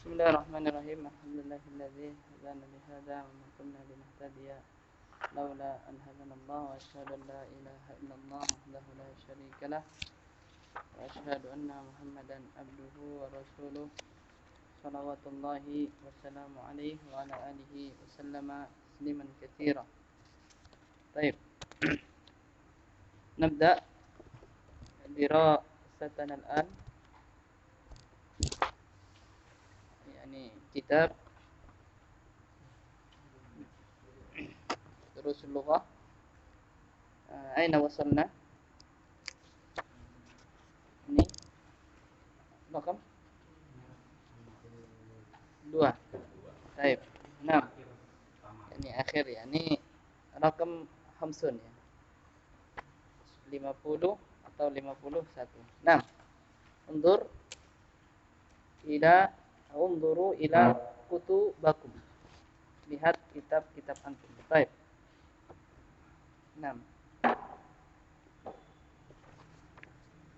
Bismillahirrahmanirrahim. Alhamdulillahilladzi hadana li hadza wa ma kunna linahtadiya laula an hadanallahu wa asyhadu an la ilaha illallah wahdahu la syarika lah wa asyhadu anna Muhammadan abduhu wa rasuluh salawatullahi wa salamu alaihi wa ala alihi wa sallama tasliman katsira. Baik. Nabda dirasatan al-an kitab Durusul Lughah. Aina wasalna? Ini rakam 2. Baik. 6. Ini akhir ya. Ini rakam hamsun ya. 50 atau 51. 6. Unzuru ila kutubakum. Lihat kitab-kitab antum. Baik. 6.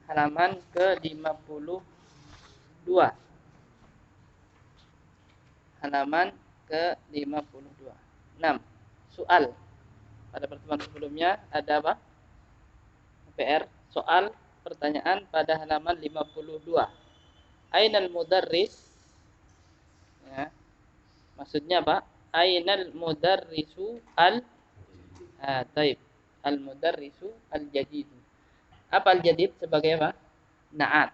Halaman ke-52. Halaman ke-52. 6. Soal. Pada pertemuan sebelumnya ada apa? PR, soal, pertanyaan pada halaman 52. Ainal mudarris? Ya. Maksudnya apa? Ainal mudarrisu taib. Al-mudarrisu al-jadid. Apa al-jadid sebagai apa? Na'at.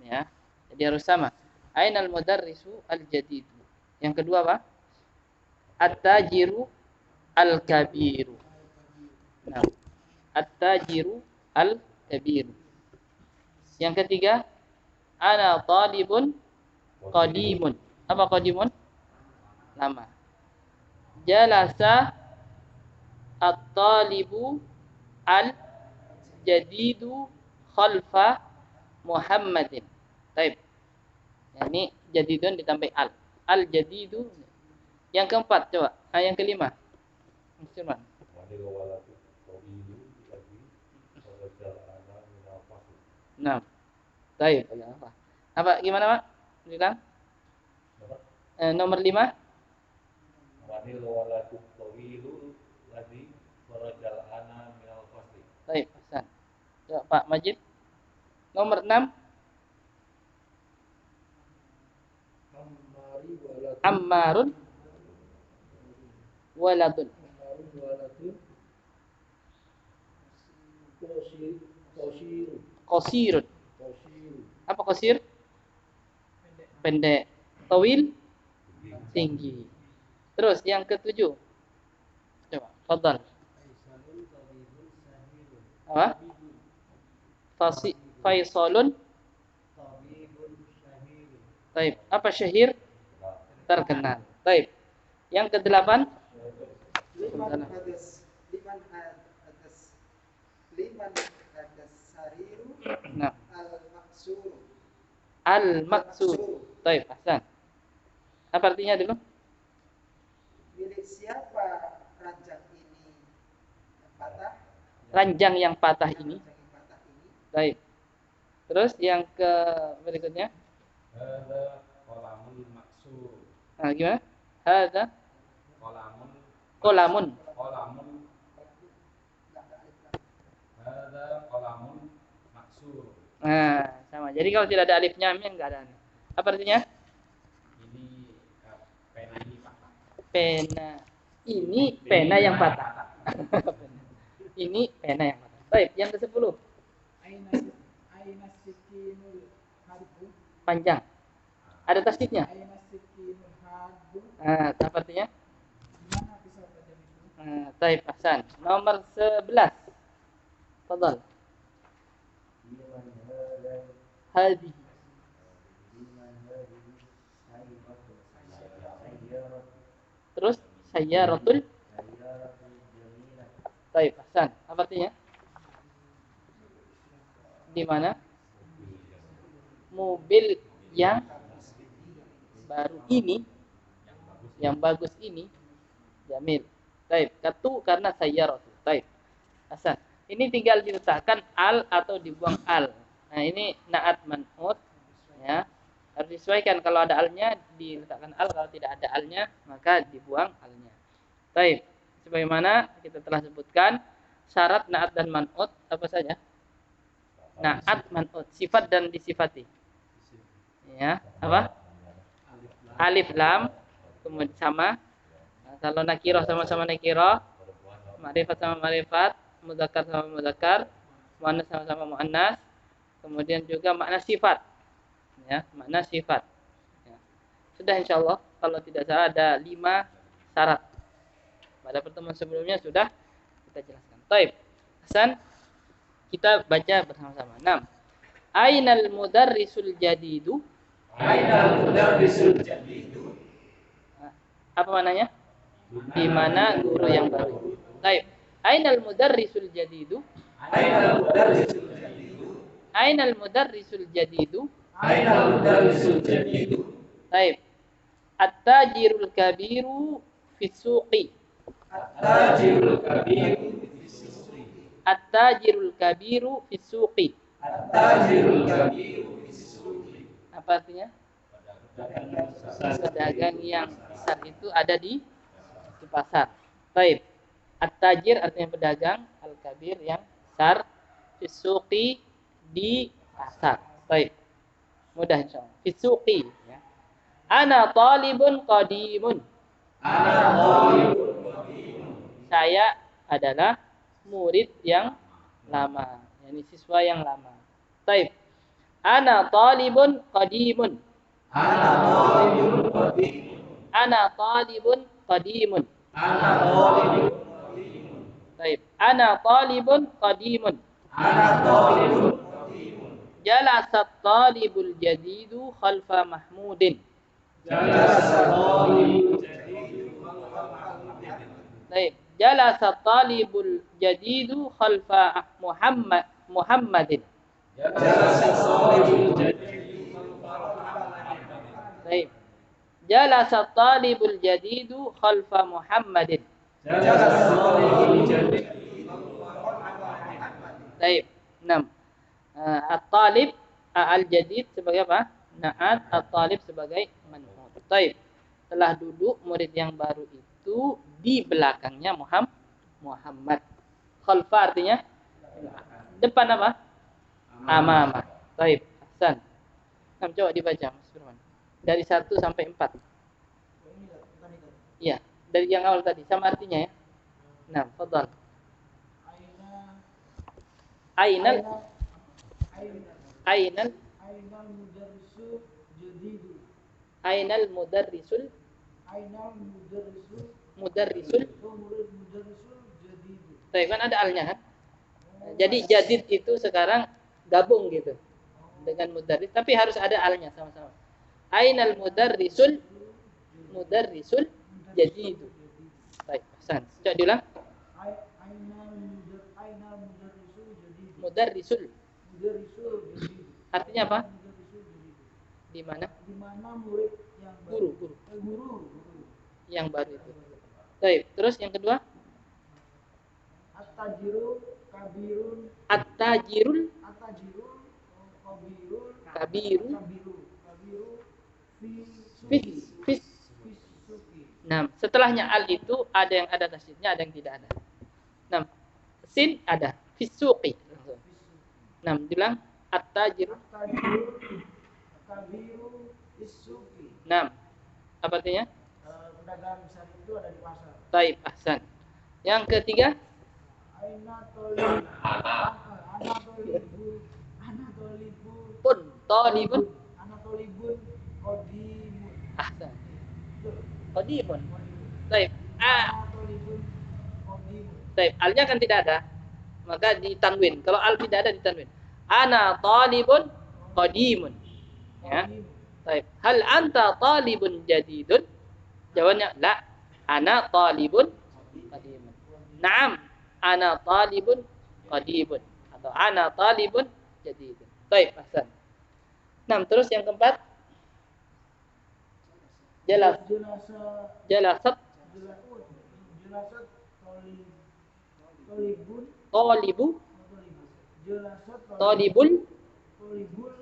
Ya. Jadi harus sama. Ainal mudarrisu al-jadid. Yang kedua apa? At-tajiru al-kabiru. Nah. At-tajiru al-kabiru. Yang ketiga, ana talibun qadimun. Apa qadimun? Lama. Jalasa at-talibu al-jadidu khalfa Muhammadin. Baik. Ini jadidun ditambah al. Al-jadidu. Yang keempat coba. Yang kelima. Musliman. Nah. Baik. Apa gimana, Pak? Bilang? Nomor 5. Baik, Hasan. Coba Pak Majid. Nomor 6. Ammarun waladun. Qasirun. Apa qasir? Pendek. Tawil? Tinggi. Terus yang ke-7. Coba, fadhal. Apa? Faisalun. Baik. Apa syahir? Terkenal. Baik. Yang ke-8. Liman sariru. Nah. Al-maksur. Baik, Hasan. Apa artinya dulu? Milik siapa ranjang ini patah? Ranjang yang patah ini. Baik. Terus yang ke berikutnya? Hadza qalamun maksur. Nah, gimana? Hadza Qalamun. Hadza qalamun maksur. Nah, sama. Jadi kalau tidak ada alif nya enggak ada. Apa artinya? Ini pena ini patah. Ini pena yang patah. Ini pena yang patah. Baik, yang ke-10. Aina sikinul harbu. Panjang. Ada tasdidnya? Aina sikinul harbu. Apa artinya? Mana pisau tajam itu? Baik, Hasan. Nomor 11. Fadhal. Hadi. Terus sayyaratul. Baik, Hasan. Apa artinya? Di mana? Mobil yang baru ini, yang bagus ini, jamil. Baik, katu karena sayyaratul. Baik, Hasan. Ini tinggal diletakkan al atau dibuang al. Nah, ini na'at man'ut ya. Harus disesuaikan, kalau ada alnya diletakkan al, kalau tidak ada alnya maka dibuang alnya. Baik, sebagaimana kita telah sebutkan syarat naat dan man'ut apa saja? Naat, man'ut, sifat dan disifati. Ya, apa? Alif lam, kemudian sama. Nah, kalau nakirah sama-sama nakirah, ma'rifat sama ma'rifat, mudzakkar sama mudzakkar, muannas sama-sama muannas. Kemudian juga makna sifat. Ya, makna sifat. Ya. Sudah insyaallah, kalau tidak salah ada 5 syarat. Pada pertemuan sebelumnya sudah kita jelaskan. Baik. Hasan, kita baca bersama-sama. 6. Ainal mudarrisul jadidu? Ainal mudarrisul jadidu. Apa maknanya? Di mana guru yang baru. Baik. Ainal mudarrisul jadidu? Ainal mudarrisul jadidu. Ainal mudarrisul jadidu? Ainal mudarrisul jadidu. Baik. At-tajirul kabiru fi suqi. At-tajirul kabiru fi suqi. At-tajirul kabiru fi suqi. At-tajirul kabiru fi suqi. Apa artinya? Pedagang yang besar itu ada di pasar. Baik. At-tajir artinya pedagang, al-kabir yang besar, fi suqi di pasar. Baik. Mudah insyaallah. Fi suqi ya. Ana talibun qadimun. Ana talibun qadimun. Saya adalah murid yang lama, yakni siswa yang lama. Baik. Ana talibun qadimun. Ana talibun qadimun. Ana talibun qadimun. Ana talibun qadimun. Baik. Ana talibun qadimun. Ana talibun qadimun. Jalasa talibul jadidu khalfa Mahmudin. Jalasa talibul jadidu khalfa Mahmudin. Baik. Jalasa talibul jadidu khalfa Muhammadin. Jalasa talibul jadidu khalfa Muhammadin. Baik. Jalasa talibul jadidu khalfa Muhammadin. Jalasa talibul jadidu khalfa Muhammadin. Baik. 6. At-talib al-jadid sebagai apa? Na'at, at-talib sebagai man'ut. Baik. Telah duduk murid yang baru itu di belakangnya Muhammad. Khalfa artinya depan apa? Amama. Baik. Hasan. Coba dibaca Mas Firman. Dari 1 sampai 4. Iya, dari yang awal tadi sama artinya ya. Nah, fadhal. Ainal Ainal Ainal mudarrisu jadidu. Ainal mudarrisul mudarrisul. Mudarrisul jadidu. Baik, kan ada alnya kan? Jadi jadid itu sekarang gabung gitu dengan mudarris, tapi harus ada alnya sama-sama. Ainal mudarrisul jadidu. Baik, Hasan. Coba diulang. Ainal mudarrisu jadidu. Mudarrisul. Mudarrisul jadidu. Artinya apa? Mudarrisul jadidu. Di mana? Di mana murid yang baru. Guru. Guru. Yang baru itu. Baik, terus yang kedua? At-tajiru kabirun. At-tajirul At-tajiru kabirun. kabiru Kabiru fi fis. suki. Nah, setelahnya al itu ada yang ada tasydidnya, ada yang tidak ada. Nah, sin ada, fisuqi. Nah, bilang at-tajir. At-tajiru kabiru isuki. Nah, apa artinya? Pedagang besar itu ada di pasar. Taib, ahsan. Yang ketiga, Aina tolib. Ana tolibu. pun talibun. Ana tolibun qadimun. Ahsan. Qadimun. Taib. Ana tolibun qadimun. Taib. Alnya kan tidak ada. Maka ditanwin. Kalau al tidak ada ditanwin. Ana talibun qadimun. Ya. Taib. Hal anta talibun jadidun? Jawabnya la. Ana talibun qadimun. Naam. Ana talibun qadimun. Atau ana talibun jadidun. Taib. Ahsan. Nah, terus yang keempat. Jalasat Jelasat tolibun. talibul Tolibul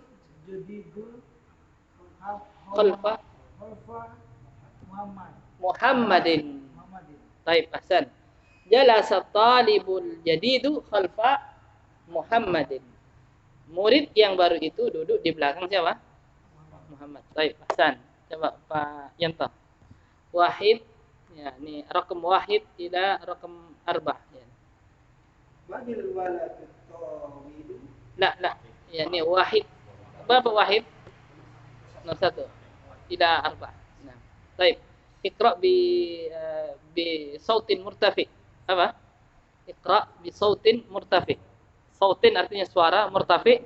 jadidul khalfa Muhammad. Muhammadin. Muhammadin. Taib, ahsan. Jalasa talibul jadidu khalfa Muhammadin. Murid yang baru itu duduk di belakang siapa? Muhammad. Taib, ahsan. Coba Pak Yanto. Wahid, ya, ini rakam wahid ila rakam arbah. Ya. Manil waladut tawilu. La. Ya, ini wahid. Berapa wahid? 1 ila arbah. Nah, taib. Iqra bi sautin murtafi. Apa? Iqra bi sautin murtafi. Sautin artinya suara, murtafi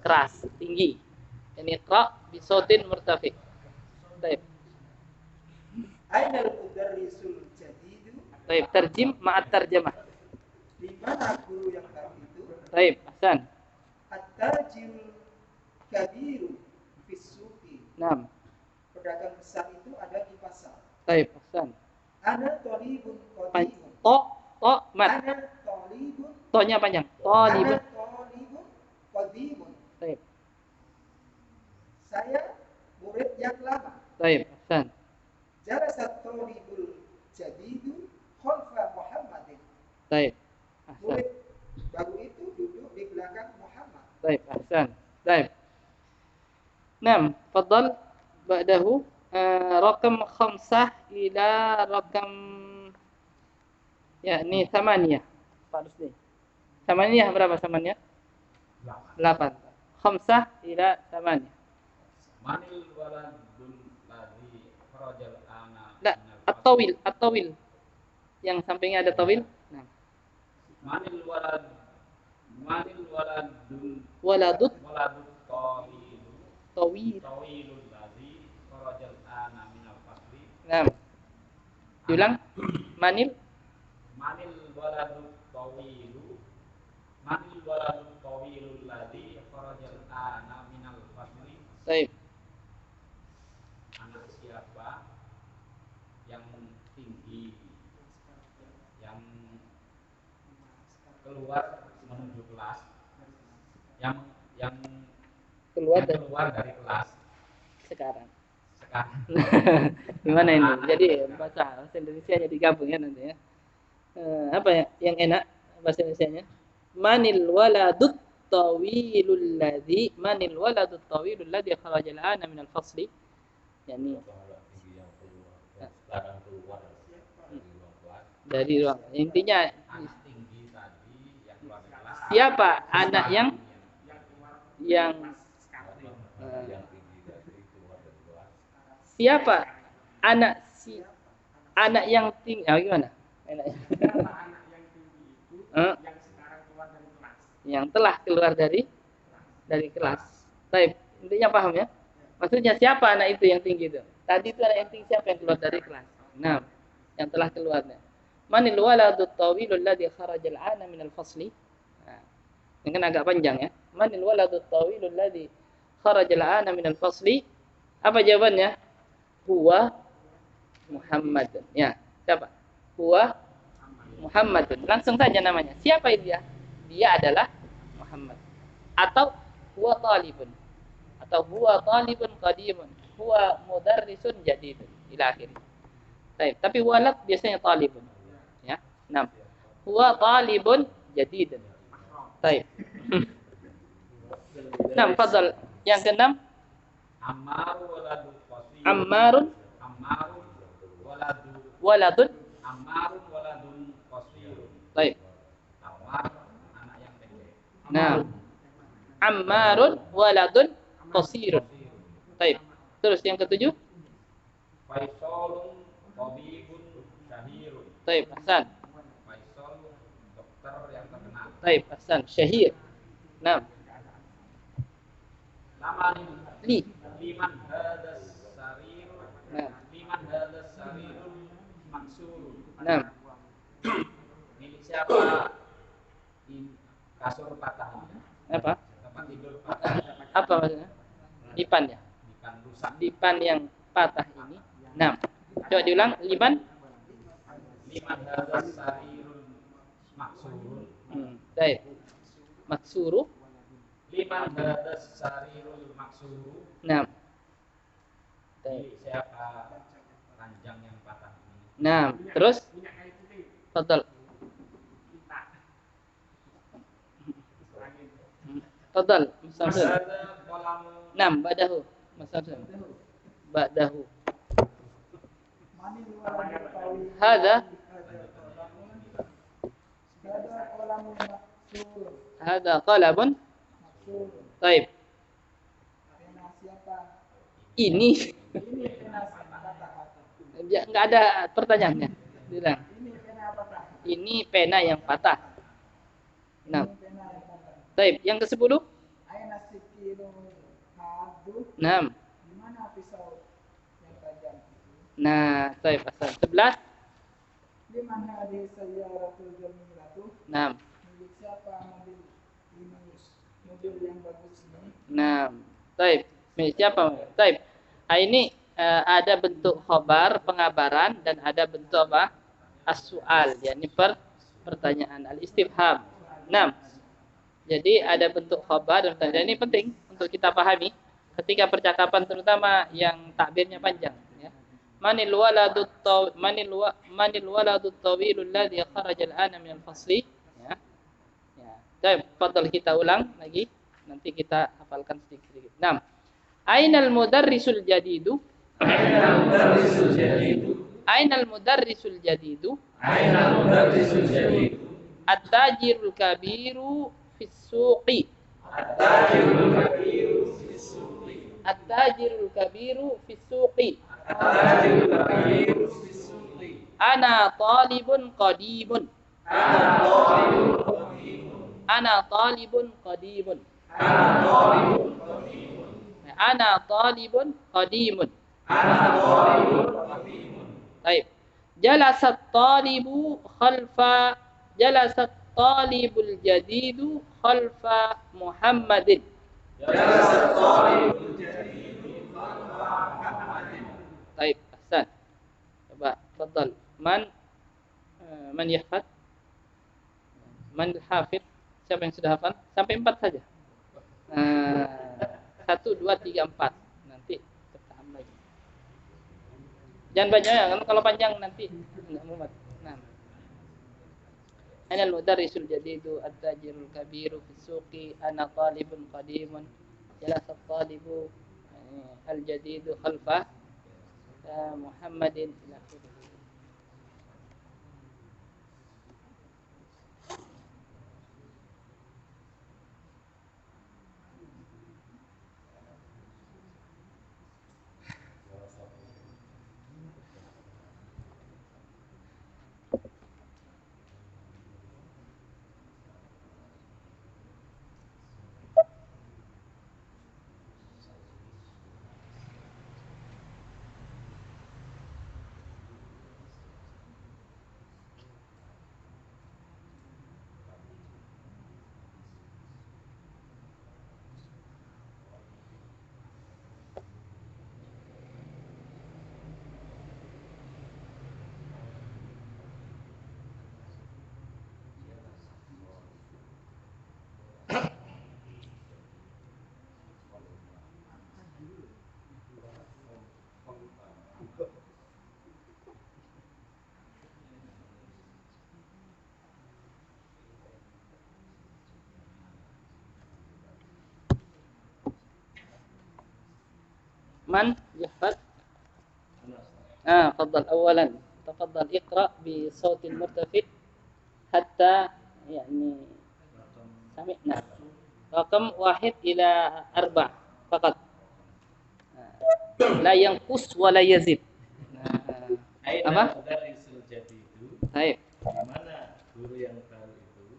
keras, tinggi. Ini iqra bi sautin murtafi. Taib. Ainal mudarrisul jadidu. Taib, terjem ma'at tarjamah. Di mana guru yang baru itu? Taib, ahsan. At-tajirul kabiru fis suqi. Naam. Pedagang besar itu ada di pasar. Taib, ahsan. Ana thalibun qadimun. To, mat. Ana thalibun. To-nya panjang. Talibun. Ana thalibun qadimun. Taib. Saya murid yang lama. Taib, ahsan. Jalasat thalibul jadidu khalfa Muhammadin. Taib. Ahsan. Murid baru itu duduk di belakang Muhammad. Taib, ahsan. Taib. Naam, fadhal ba'dahu rakam 5 ila rakam ya ini 8. Pak Rusdi. 8 berapa 8? 8. 5 ila 8. Manil waladul ladzi kharajal ana. La, at-tawil. Yang sampingnya ada tawil. Nah. Manil waladul Waladut tawilu tawil. tawilul ladzi kharajal ana minal fasli. Nah. Diulang. Manil waladul tawilul ladzi kharajal ana minal fasli. Taib. Anak siapa yang tinggi yang keluar menuju kelas yang Keluar dari kelas sekarang. sekarang. Gimana ini? Jadi bahasa Indonesia-nya digabung ya nanti ya. Apa ya yang enak bahasa Indonesianya? Manil waladut tawilul ladzi kharajal ana minal fasli. Yani dari ruang. Intinya Anak tinggi tadi yang keluar dari kelas. siapa anak yang siapa anak yang tinggi gimana? Enaknya. Anak yang tinggi itu yang sekarang keluar dari kelas. Yang telah keluar dari kelas. Baik, intinya paham ya? Maksudnya siapa anak itu yang tinggi itu? Tadi itu anak yang tinggi siapa yang keluar dari kelas? Nah, yang telah keluarnya. Manil waladut tawilul ladzi kharajal ana minal fasli. Nah, ini kan agak panjang ya. Manil waladut tawilul ladzi kharajal ana minal fasli. Apa jawabannya? Huwa Muhammadun. Ya, siapa? Huwa Muhammadun. Langsung saja namanya. Siapa dia? Dia adalah Muhammad. Atau huwa talibun. Atau huwa talibun qadimun. Huwa mudarrisun jadidun. Ila akhirnya. Baik, tapi walad biasanya talibun. Ya. 6. Huwa talibun jadidun. Baik. 6, fadhal. Yang ke-6, Ammarun waladul qasir. Ammarun waladun. Ammarun waladun qasirun. Baik. Ammar anak yang pendek. Nah, Ammarun waladun qasirun. Baik. Terus yang ke-7, Faisalun tabibun syahirun. baik, Hasan. Faisal dokter yang terkenal. Baik, Hasan. Syahir. 6. Li. Liman hadas sarir. Nah. Liman hadas sarirun maksur. 6. Milik siapa kasur patah ini? Apa? Tempat tidur patah. Apa maksudnya? Dipan ya? Ikan rusak. Dipan yang patah ini. 6. Coba diulang. Liman. Liman hadas sarirun maksurun. Baik. Maksuru. Liman hadas sarirul maksuru. 6. Baik. Siapa ranjang yang patah ini? Nah, terus total. Total, Mas Samsul. Ada kolam 6 ba'dahu. Mas Samsul. Ba'dahu. Manil waladul qawi. Hada Hada qalamun maksur. hada qalabun. Maksur. Baik. Pena siapa? Ini Ini pena kata-kata. ya, enggak ada pertanyaannya. Bilang. Ini pena apa? Ini pena yang patah. Nah, Ini pena yang kata. baik. Yang ke-10? Aina sikiru hadu. Nah. Di mana pisau yang tajam itu? Nah, baik. Pasal 11. Di mana di sayyaratul jamilatu? Nah. Milik siapa mobil ini? Mobil yang bagus ini. Nah, baik. Milik siapa? Baik. Ini ada bentuk khabar, pengabaran, dan ada bentuk apa? As-su'al, yakni pertanyaan, al-istifham. Nah, jadi ada bentuk khabar dan pertanyaan. Ini penting untuk kita pahami ketika percakapan, terutama yang takbirnya panjang. Ya. Manil waladut tawilul ladzi kharaja al-ana min al-fasli. Ya. Ya. Baik, fadhal kita ulang lagi. Nanti kita hafalkan sedikit-sedikit. Nah, ainal mudarrisul jadidu? Ainal mudarrisul jadidu? Ainal mudarrisul jadidu? Ainal mudarrisul jadidu? At-tajirul kabiru fis suqi. At-tajirul kabiru fis suqi. At-tajirul kabiru fis suqi. At-tajirul kabiru fis suqi. Ana talibun qadimun. Ana talibun qadimun. Ana talibun qadimun. Ana talibun qadimun. Ana talibun qadimun. Ana talibun qadimun. Baik. Jalasat talibu khalfa jalasat talibul jadidu khalfa Muhammadin. Jalasat talibul jadidu khalfa Muhammadin. Baik, ahsan. Coba, tafadhal. Man yahfad? Man hafid? Siapa yang sudah hafal? Sampai 4 saja. 1, 2, 3, 4. Nanti tertahan lagi. Jangan banyak ya, kalau panjang nanti enggak muat. Nah. Ana al-mudarrisul jadidu at-tajirul kabiru fis suqi ana talibun qadimun jalasa at-talibu al-jadidu khalfa Muhammadin ila akhirih. من يحفظ؟ تفضل أولا تفضل اقرأ بصوت مرتفع حتى يعني سمعنا رقم 1 إلى 4 فقط لا ينقص ولا يزيد. Aina mudarrisul jadidu? Baik. Di mana guru yang baru itu?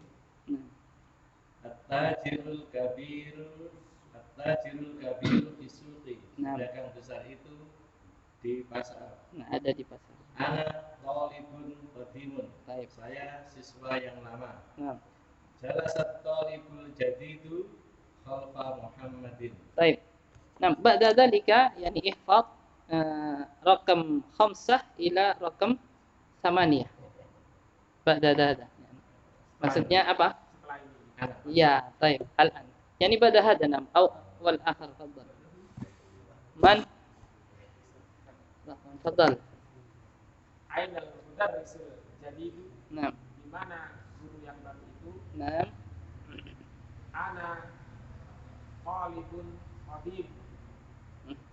At-tajirul kabiru fi suqi. Pedagang besar itu di pasar. Ada di pasar. Ana talibun qadimun. Baik. Saya siswa yang lama. Jalasat talibul jadidu khalfa Muhammadin. Baik. Nah, ba'da dzalika yani ihfaz rakam 5 ila rakam 8. Ba'da dzalika. Maksudnya apa? Ya, baik. Al-an. Yani ba'da hada nam au wal akhir tafadhal. Man Fadal. Ainal mudarrisul jadidu, Nah. di mana guru yang baru itu? Nah. Ana talibun qadim.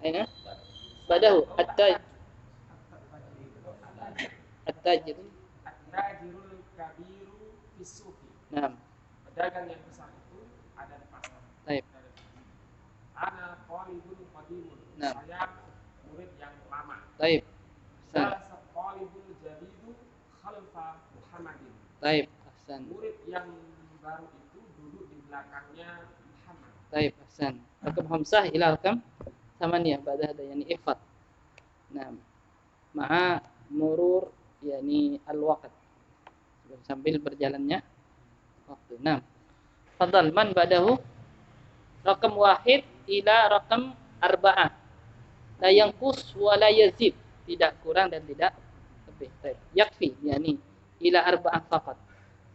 Aina? Badahu at-taj at-tajir. At-tajirul kabiru fisuki. Nah. Pedagang yang besar itu ada di pasar. Baik. Ana talibun qadimun. Nah. Saya murid yang lama. Baik. Ahsan. Jalasa talibul jadidu khalfa Muhammadin. Baik. Ahsan. Murid yang baru itu duduk di belakangnya Muhammad. Baik. Ahsan. Rakam khamsah ila rakam thamaniyah ba'da hada yani ifat. Nah. Ma'a murur yani al-waqt. Sambil berjalannya waktu. Nah. Fadal man ba'dahu rakam wahid ila rakam arba'ah. La yanqus wa la yazid. Tidak kurang dan tidak lebih. Baik. Yakfi yani ila arba'ah faqat.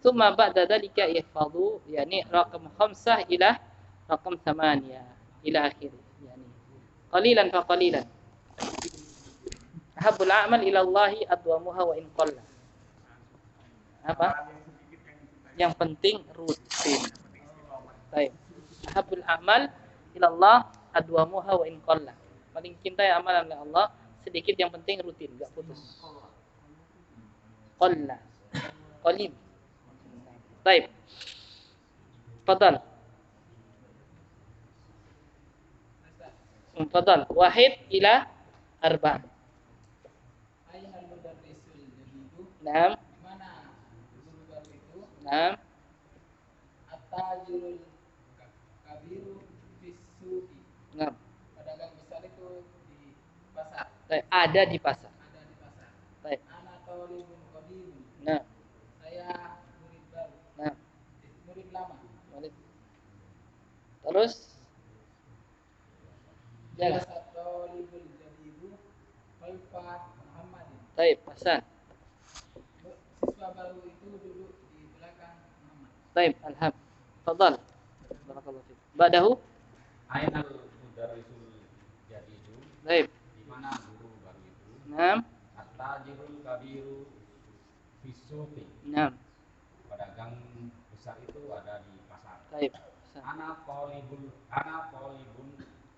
Thumma ba'da dhalika ihfadhu yani rakam khamsah ila rakam thamaniyah ila akhirih yani qalilan fa qalilan. Ahabbul a'mal ila Allahi adwamuha wa in qalla. Apa? Yang penting rutin. Baik. Ahabbul a'mal ila Allah adwamuha wa in qalla. Paling cintai amalan oleh Allah sedikit, yang penting rutin, enggak putus. Qalla. Qalil. Baik. Fadal. Fadal. Wahid ila arba'. Ainal mudarrisul jadidu, Naam. mana guru baru itu? Naam. At-tajirul kabiru fisuki. Naam. Pedagang besar itu di pasar. Baik. Ada di pasar. Ada di pasar. Baik. Ana talibun qadim. Nah. Saya murid baru. Nah. Murid lama. Walid. Terus jalan. Jalasa talibul jadidu khalfa Muhammadin. Baik. Hasan. Siswa baru itu duduk di belakang Muhammad. Baik. Alham. Fadal. Barakallahu fiik. Ba'dahu. Ainal mudarrisul jadidu, Baik. di mana guru baru itu? Naam. At-tajirul kabiru fisuki. Naam. Pedagang besar itu ada di pasar. Baik. Hasan. Ana talibun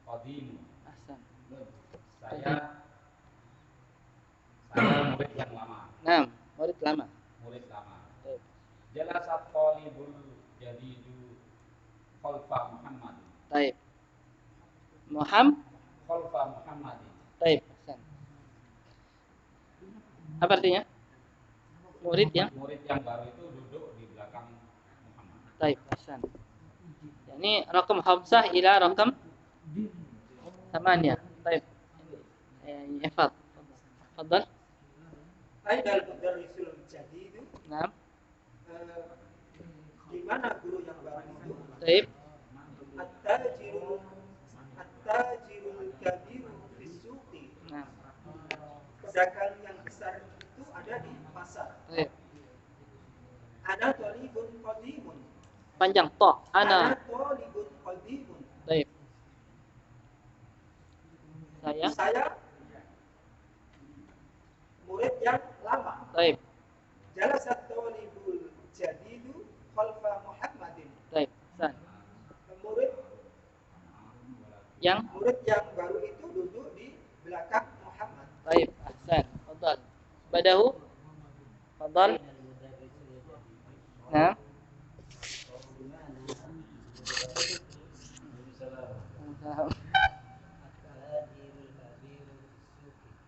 qadim. Hasan. Saya murid yang lama. Naam. Murid lama. Murid lama. Baik. Jalasa talibul jadidu khalfa Muhammad. Baik. Khalfa Muhammad. Baik. Hasan. Apa artinya? Murid yang baru itu duduk di belakang Muhammad. Baik. Hasan. Yani rakam khamsah ila rakam thamaniyah. Baik. Ifad. Fadal. Ainal mudarrisul jadidu, Naam. di mana guru yang baru itu? Baik. At-tajirul kabiru fisuki. Naam. Pedagang yang besar itu ada di pasar. Baik. Ana talibun qadimun. Panjang to. Ana Ana. talibun qadimun. Baik. Saya. Murid yang lama. Baik. Jalasa talibul jadidu khalfa Muhammadin. Baik. Hasan. Murid Yang yang baru itu duduk di belakang Muhammad. baik. Hasan. Fadal. Badahu. Fadal. Nah.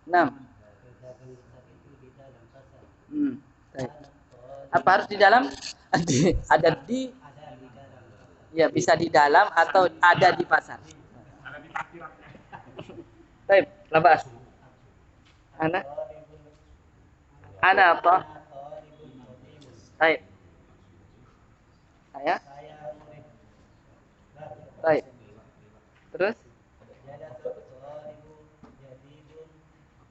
Enam. Baik. Apa harus di dalam? Ada di. Ya, bisa di dalam atau ada di pasar. Baik, labas. Ana apa? Baik. Saya? Baik. Terus?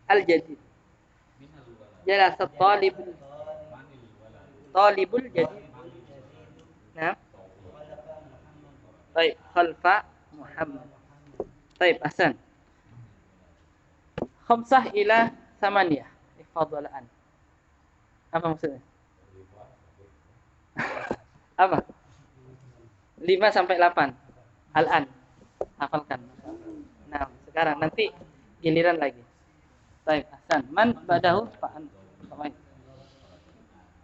Al-jadid. Jalasa talibul jadid. Nah. Baik, khalfa Muhammad. Baik, ahsan. Khamsah ila samaniyah. Ifadul an. Apa maksudnya? Apa? 5 sampai 8. Al-an. Hafalkan. Nah, sekarang nanti giliran lagi. Baik, Hasan. Man badahu fa'an. Baik.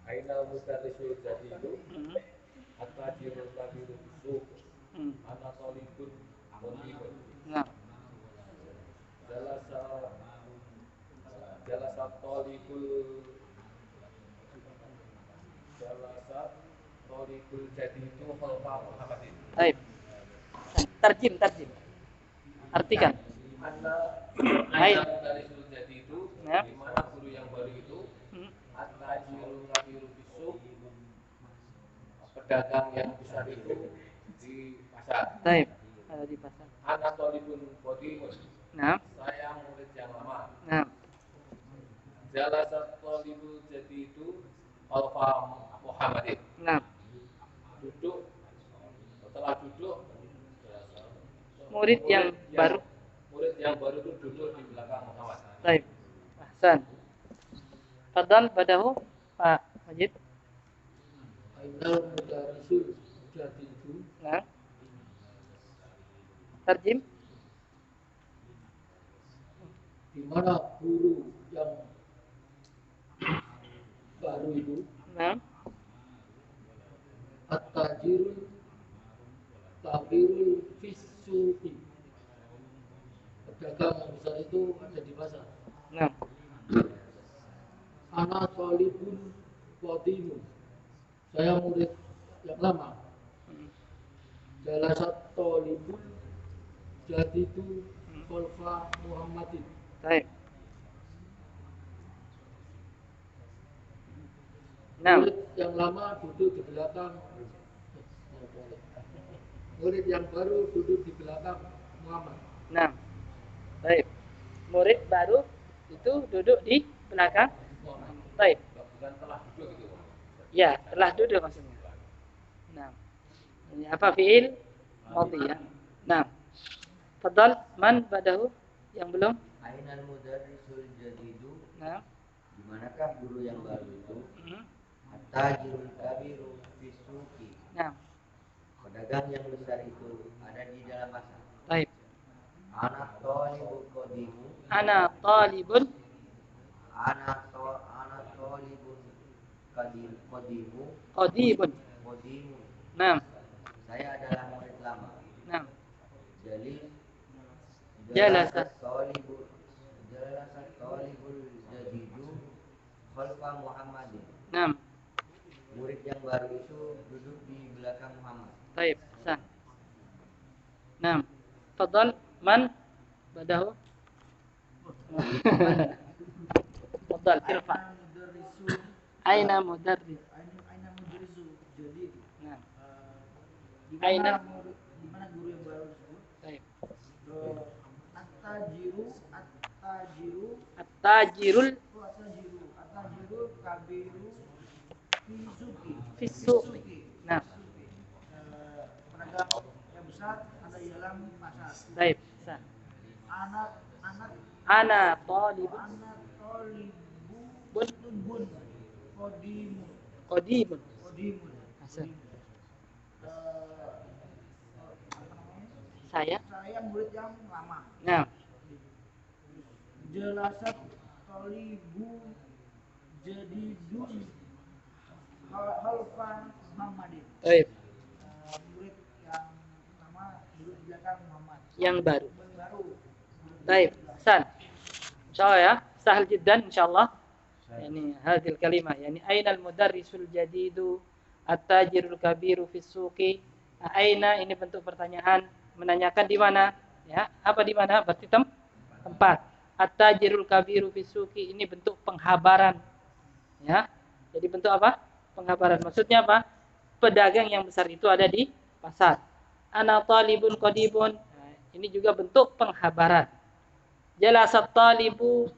Ainal mudarrisul jadidu at-tajirul kabiru bisu ana talibun qadimun Nah, jalasa talibul jadidu khalfa Muhammadin. baik. Tarjim. Artikan. Ainal mudarrisul jadidu, Ya. di mana guru yang baru itu at-tajirul kabiru bisu, pedagang yang besar itu di pasar. Baik. Ada di pasar. Ana talibun qadimun, Nah, saya murid yang lama. nah, Jalasa talibul jadidu khalfa Muhammadin. nah. Duduk, setelah duduk Murid yang baru. murid yang baru itu duduk di belakang Muhammad. Baik. Hasan. Fadal badahu Pak Majid. Ainal mudarrisul jadidu, Nah. Tarjim. di mana guru yang baru itu Nah. at-tajirul kabirul fisuqi, pedagang yang besar itu ada di pasar. Nah. Ana talibun qadimun, saya murid yang lama. Jalasat talibul jadidu khalfa Muhammadin, Baik. Nah. murid yang lama duduk di belakang, murid yang baru duduk di belakang Muhammad. Nah. Baik. Murid baru itu duduk di belakang. Baik. Bukan telah duduk gitu. Ya, telah duduk maksudnya. Nah. Ini apa fiil madhi ya. Nah. Fadal man badahu yang belum. Ainal mudarrisul jadidu, Nah. di manakah guru yang baru itu? Hmm. At-tajirul kabiru fisuqi, Nah. pedagang yang besar itu ada di dalam pasar. Baik. Anak talibul qadimu, Ana talibun anak talibul qadimu, qadibun. qadimu. Nah. Saya adalah murid lama. Nah. Jadi Jalasa. talibul jadidu khalfa Muhammadin. Nah. Murid yang baru itu duduk di belakang Muhammad. Baik. Sah. Nah. Fadal man badahu. Fadal irfa. Aina mudarris. Aina mudrisu jadi Nah. di Aina. mana guru yang baru tersebut Baik. at-tajiru At-tajirul kabiru fisuqi. Nah. Pedagang yang besar ada di dalam pasar. Baik. Sah. Anak Ana talibun anak tolibu bun bun kodimun qadibun. Hasan. Saya. saya murid yang lama. Nah. Jelasat tolibu jadidun khalfa Muhammadin. Baik. Murid yang lama duduk di belakang Muhammad. Yang baru. Baru. Baik. Hasan. Insyaallah ya. Sahal jiddan insyaallah. Yani hadhil kalimah yani aina al-mudarrisul jadidu at-tajirul kabiru fis suqi. Aina ini bentuk pertanyaan menanyakan di mana ya? Apa di mana? Berarti tempat. At-tajirul kabiru fis suqi ini bentuk penghabaran. Ya. Jadi bentuk apa? Penghabaran. Maksudnya apa? Pedagang yang besar itu ada di pasar. Ana talibun qadibun. Nah, ini juga bentuk penghabaran. Jalasat talibu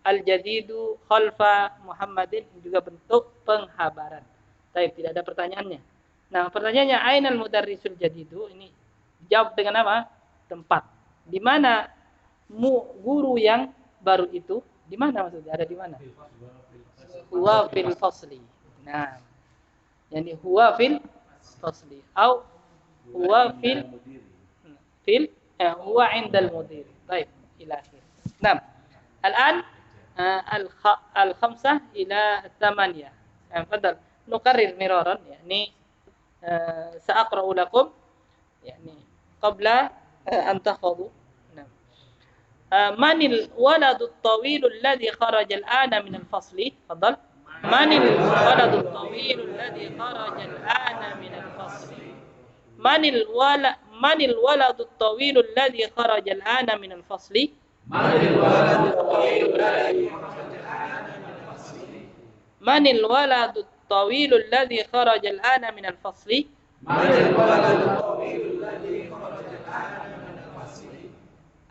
al-jadidu khalfa Muhammadin juga bentuk penghabaran. Tapi tidak ada pertanyaannya. Nah, pertanyaannya ainal mudarrisul jadidu ini dijawab dengan apa? Tempat. Di mana guru yang baru itu Di mana maksudnya? Ada di mana? Huwa fil fasli. Nah, yani huwa fil fasli. Atau huwa huwa indal mudir. Baik, ila akhir. Nah, الآن الخمسة إلى الثمانية. تفضل نكرر مرارا يعني سأقرأ لكم يعني قبل أن تحفظوا. نعم. من الولد الطويل الذي خرج الآن من الفصل؟ تفضل. من الولد الطويل الذي خرج الآن من الفصل؟ من الولد الطويل الذي خرج الآن من الفصل؟ من الولد الطويل الذي خرج الآن من الفصل؟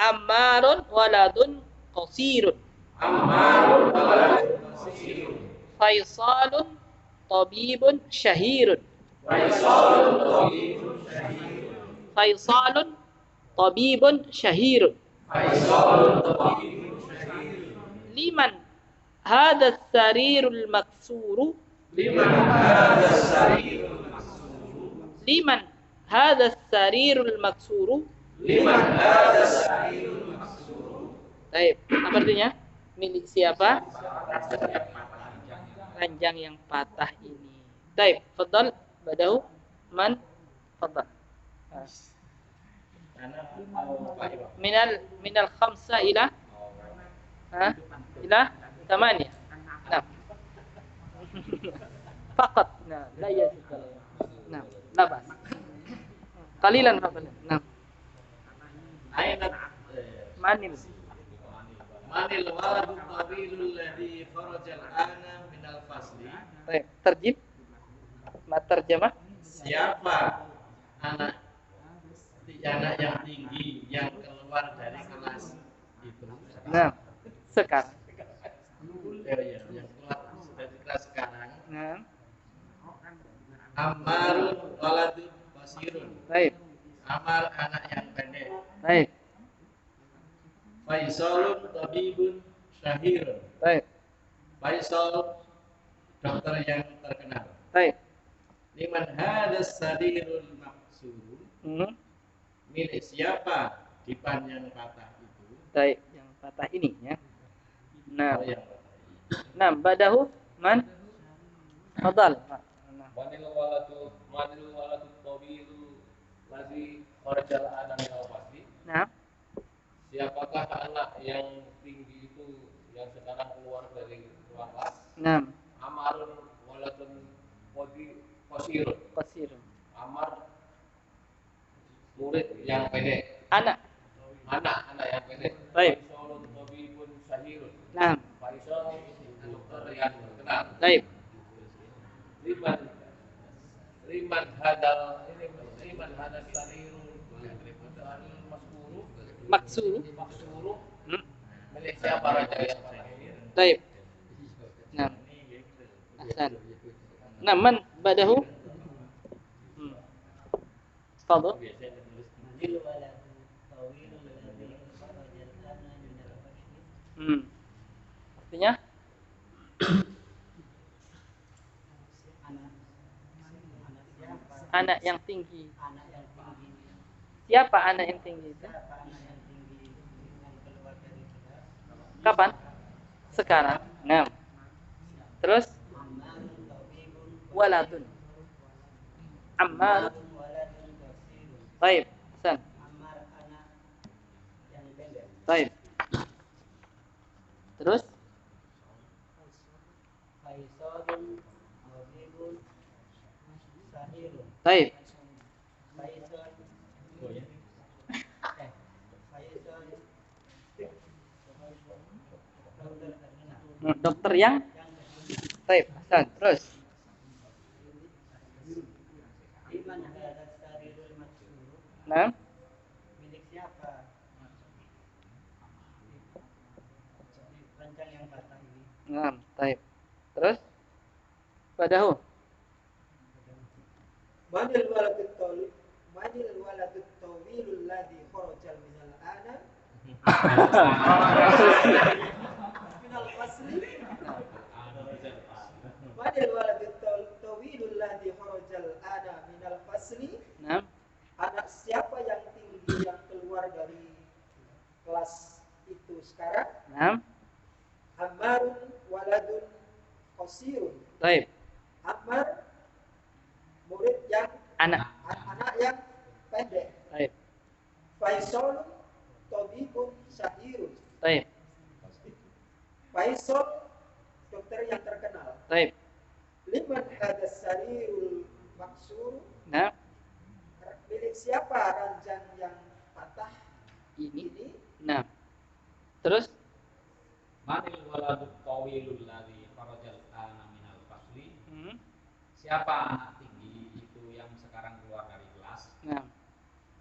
عمار ولد قصير. فيصل طبيب شهير. فيصل طبيب شهير. لمن هذا السرير المكسور؟ لمن هذا السرير المكسور؟ Baik, apa artinya? Milik siapa? Ranjang yang patah ini. Baik, fadhal badahu man fadhal. Minal khamsa ila ثمانية. نعم. فقط. نعم. لا يزيد. نعم. لا بأس. قليلا فقط. نعم. Manil waladu tawilul ladzi kharajal ana minal fasli. Baik, terjem. Terjemah. Siapa anak yang tinggi yang keluar dari kelas itu? Nah, sekarang. Yang keluar dari kelas sekarang. Nah. Ammarun waladun basirun. Baik. Amar anak yang pendek. Baik. Faisalun tabibun syahirun. Baik. Faisal dokter yang terkenal. Baik. Liman hadas sadirul maksur. Milik siapa dipan yang patah itu? Baik, yang patah ini ya. Nah. Yang patah ini. Nah, badahu man? Fadal. Manil waladu tawilu ladzi kharajal ana minal fasli. Nah. Siapakah anak yang tinggi itu yang sekarang keluar dari ruang kelas? Nah. Amarun waladun qasirun. Amar murid yang pendek. Anak yang pendek. Baik. Faisalun tabibun syahirun. Nah. Faisal dokter yang terkenal. Baik. Liman hadal sariru Maksuru. Milik siapa raja yang Baik. Nah. Ahsan. Nah, man badahu? Fadhil. Artinya? Anak yang tinggi. Siapa anak yang tinggi itu? Kapan? Sekarang. Nah. Terus? Waladun. Ammar. Baik. Hasan. Baik. Terus? Baik. Dokter yang baik. Hasan. Terus? Nah. Milik siapa? Ranjang yang patah ini. Nah, baik. Terus? Badahu. Manil waladut tawilul ladzi kharajal minal ana. manil waladut tawilul ladhi kharajal ana minal fasli. Naam. Anak siapa yang tinggi yang keluar dari kelas itu sekarang? Naam. Ammarun waladun qasirun. Baik. Ammar murid yang Anak. anak yang pendek. Baik. Faisal tabibun syahirun. Baik. Faisal dokter yang terkenal. Baik. Liman hadas sarirul maksur. Naam. Milik siapa ranjang yang patah Ini. ini? Naam. Terus Manil waladut tawilul ladzi kharajal ana minal fasli. Siapa anak tinggi itu yang sekarang keluar dari kelas? Naam.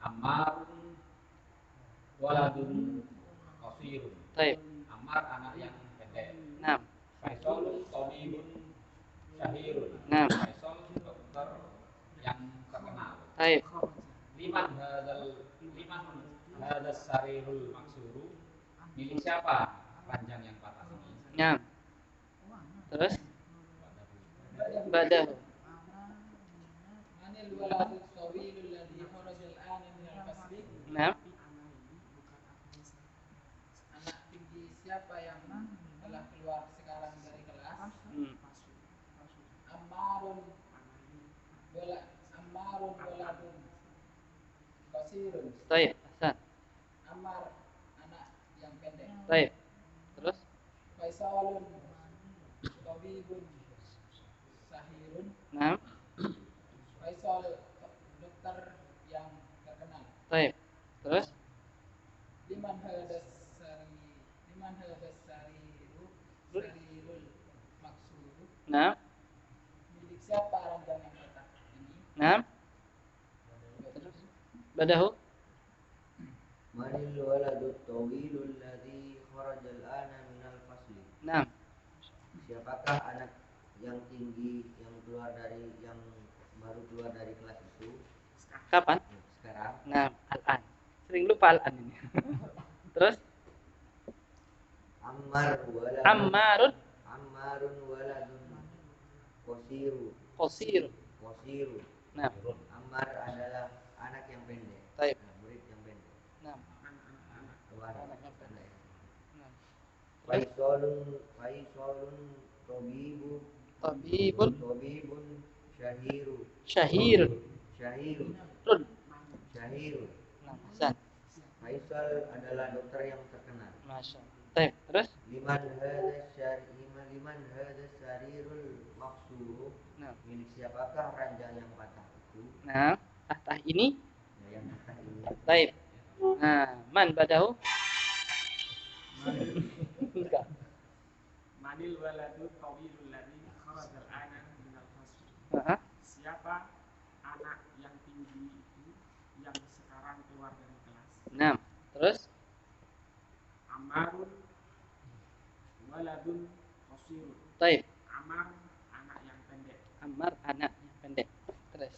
Ammarun waladun qasirun. Baik. Ammar anak yang pendek. Naam. Faisalun tabibun syahirun. Naam. Faisal dokter yang terkenal. Baik. Liman hadas sarirul maksuru. Milik siapa ranjang yang patah ini? Naam. Terus badahu. Manil waladut tawilul ladhi kharajal ana minal fasli. Naam. Anak tinggi siapa yang telah keluar sekarang dari kelas? Ammarun waladun qasirun. Baik. Hasan. Ammar anak yang pendek. Baik. Terus Faisalun tabibun syahirun. Naam. Faisal dokter yang terkenal. Baik. Terus Liman hadas sarirul maksuru. Naam. Milik siapa ranjang yang patah ini? Naam. Terus badahu. Manil waladut tawilul ladhi kharajal ana minal fasli. Naam. Siapakah anak yang tinggi yang baru keluar dari kelas itu? Kapan? Sekarang. Naam. Al-an. Sering lupa al-an ini. Terus Ammarun Ammarun waladun qasir. Qasiru. Naam. Ammar adalah anak yang pendek. Baik. Murid yang pendek. Naam. Keluar. Anak yang pendek. Naam. Faisalun Tabibun syahirun. syahirun. Naam. Hasan. Faisal adalah dokter yang terkenal. Masya Allah. Baik. Terus Liman hadas sarirul maksuru. Naam. Milik siapakah ranjang yang patah itu? Nah, patah ini. Yang patah ini. Baik. Nah, man badahu. Enggak. Manil waladut tawilul ladzi kharajal ana minal fasli. Heeh. Siapa anak yang tinggi itu yang sekarang keluar dari kelas? Naam. Terus Ammarun waladun qasirun. baik. Ammar anak yang pendek. Ammar anak yang pendek. Terus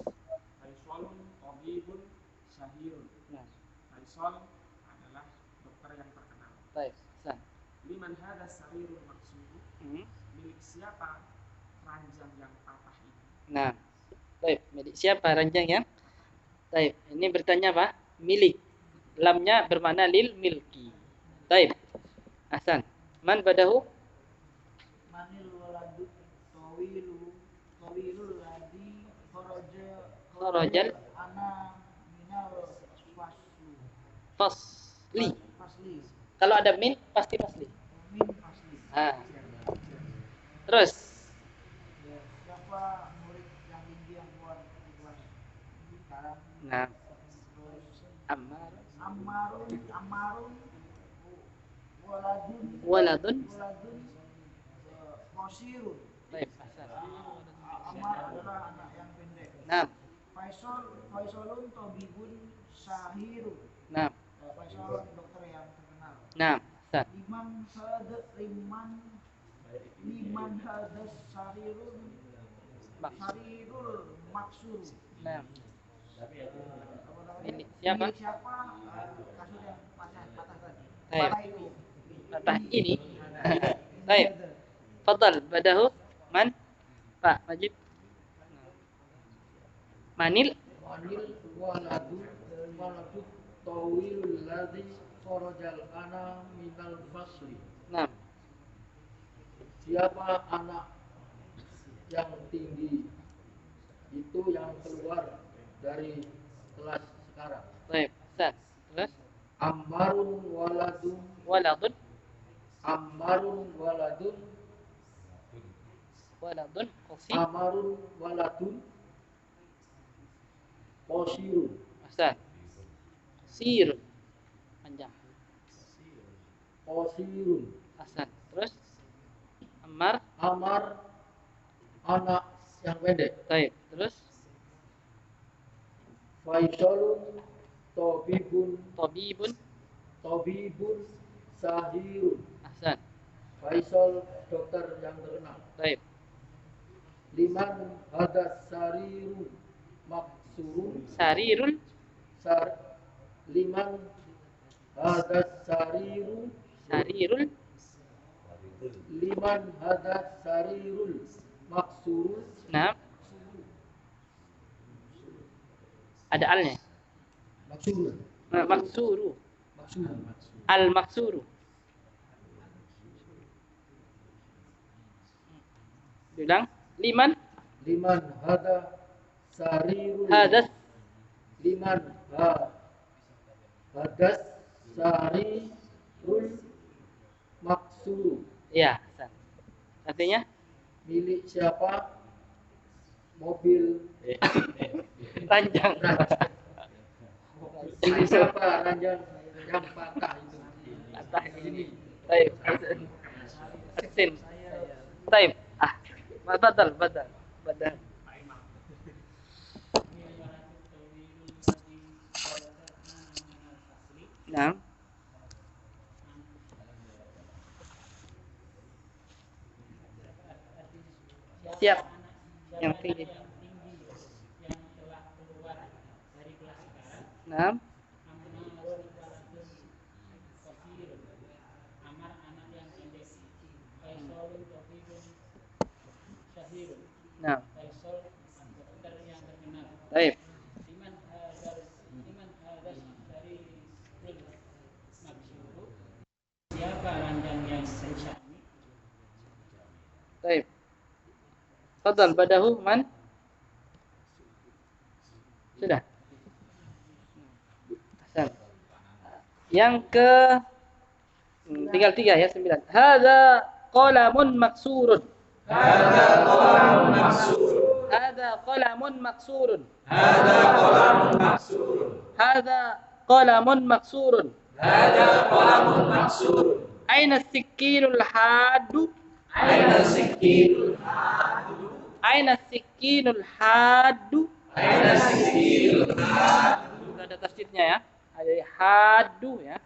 Faisalun tabibun syahirun. nah, Faisal adalah dokter yang terkenal. baik. Hasan. Liman hadas sarirul maksud. Milik siapa ranjang yang patah ini? Nah, baik. Milik siapa ranjang yang? Baik. Ini bertanya apa? Milik. Lamnya bermakna lil milki. Baik. Hasan. Man badahu. Manil waladut tawilul ladhi Kharajal ana minal fasli. fasli. Kalau ada min pasti fasli. Min fasli. Ah. Terus Siapa murid yang tinggi yang keluar dari kelas sekarang? nah, Terus Ammarun waladun waladun qasirun. baik. Hasan. Ammar adalah anak yang pendek. Nah, Faisalun tabibun syahirun. nah, Faisal dokter yang terkenal. nah. Hasan. Liman hadas sarirul maksur. Nah, milik siapa? Milik siapa kasur yang patah tadi? Baik. Patah itu. Patah ini. Baik. Fadal badahu man Pak Majid. Manil waladu tawilul ladzi kharajal ana minal fasli. Nah, Siapa anak yang tinggi itu yang keluar dari kelas sekarang? baik. Ustaz. Terus Ammarun waladun waladun Ammarun waladun qasi. Amarun waladun Qasirun. Ustaz. Sir. Panjang. Qasirun. Hasan. Terus Ammar. Amar anak yang pendek. Baik. Terus Faisalun tabibun tabibun sahirun. Hasan. Faisal dokter yang terkenal. Baik. Liman hadas sarirun maksurun. Sarirul Liman hadas sarirun Liman hadas sarirul maksurun. Nah. Ada alnya. Maksurun. Maksuru. Maksurun. Al maksuru. Bilang liman Hada sarirul. hadas Liman hadas sarirul maksuru. ya. Hasan. Artinya Milik siapa mobil ranjang. milik siapa ranjang yang patah itu? Patah ini. Baik. Sin. Baik. Badal. Nah. Siap. Yang tinggi. Nah. Nah. Baik. Siapa ranjang yang spesial? Baik. Fadal badahu man? Sudah. Hasan. Yang ke tinggal 3 ya, 9. Hadza qalamun maksurun. Hadza qalamun maksurun. Aina sikkinul hadu? Sudah ada tafsirnya ya. Ada hadu ya.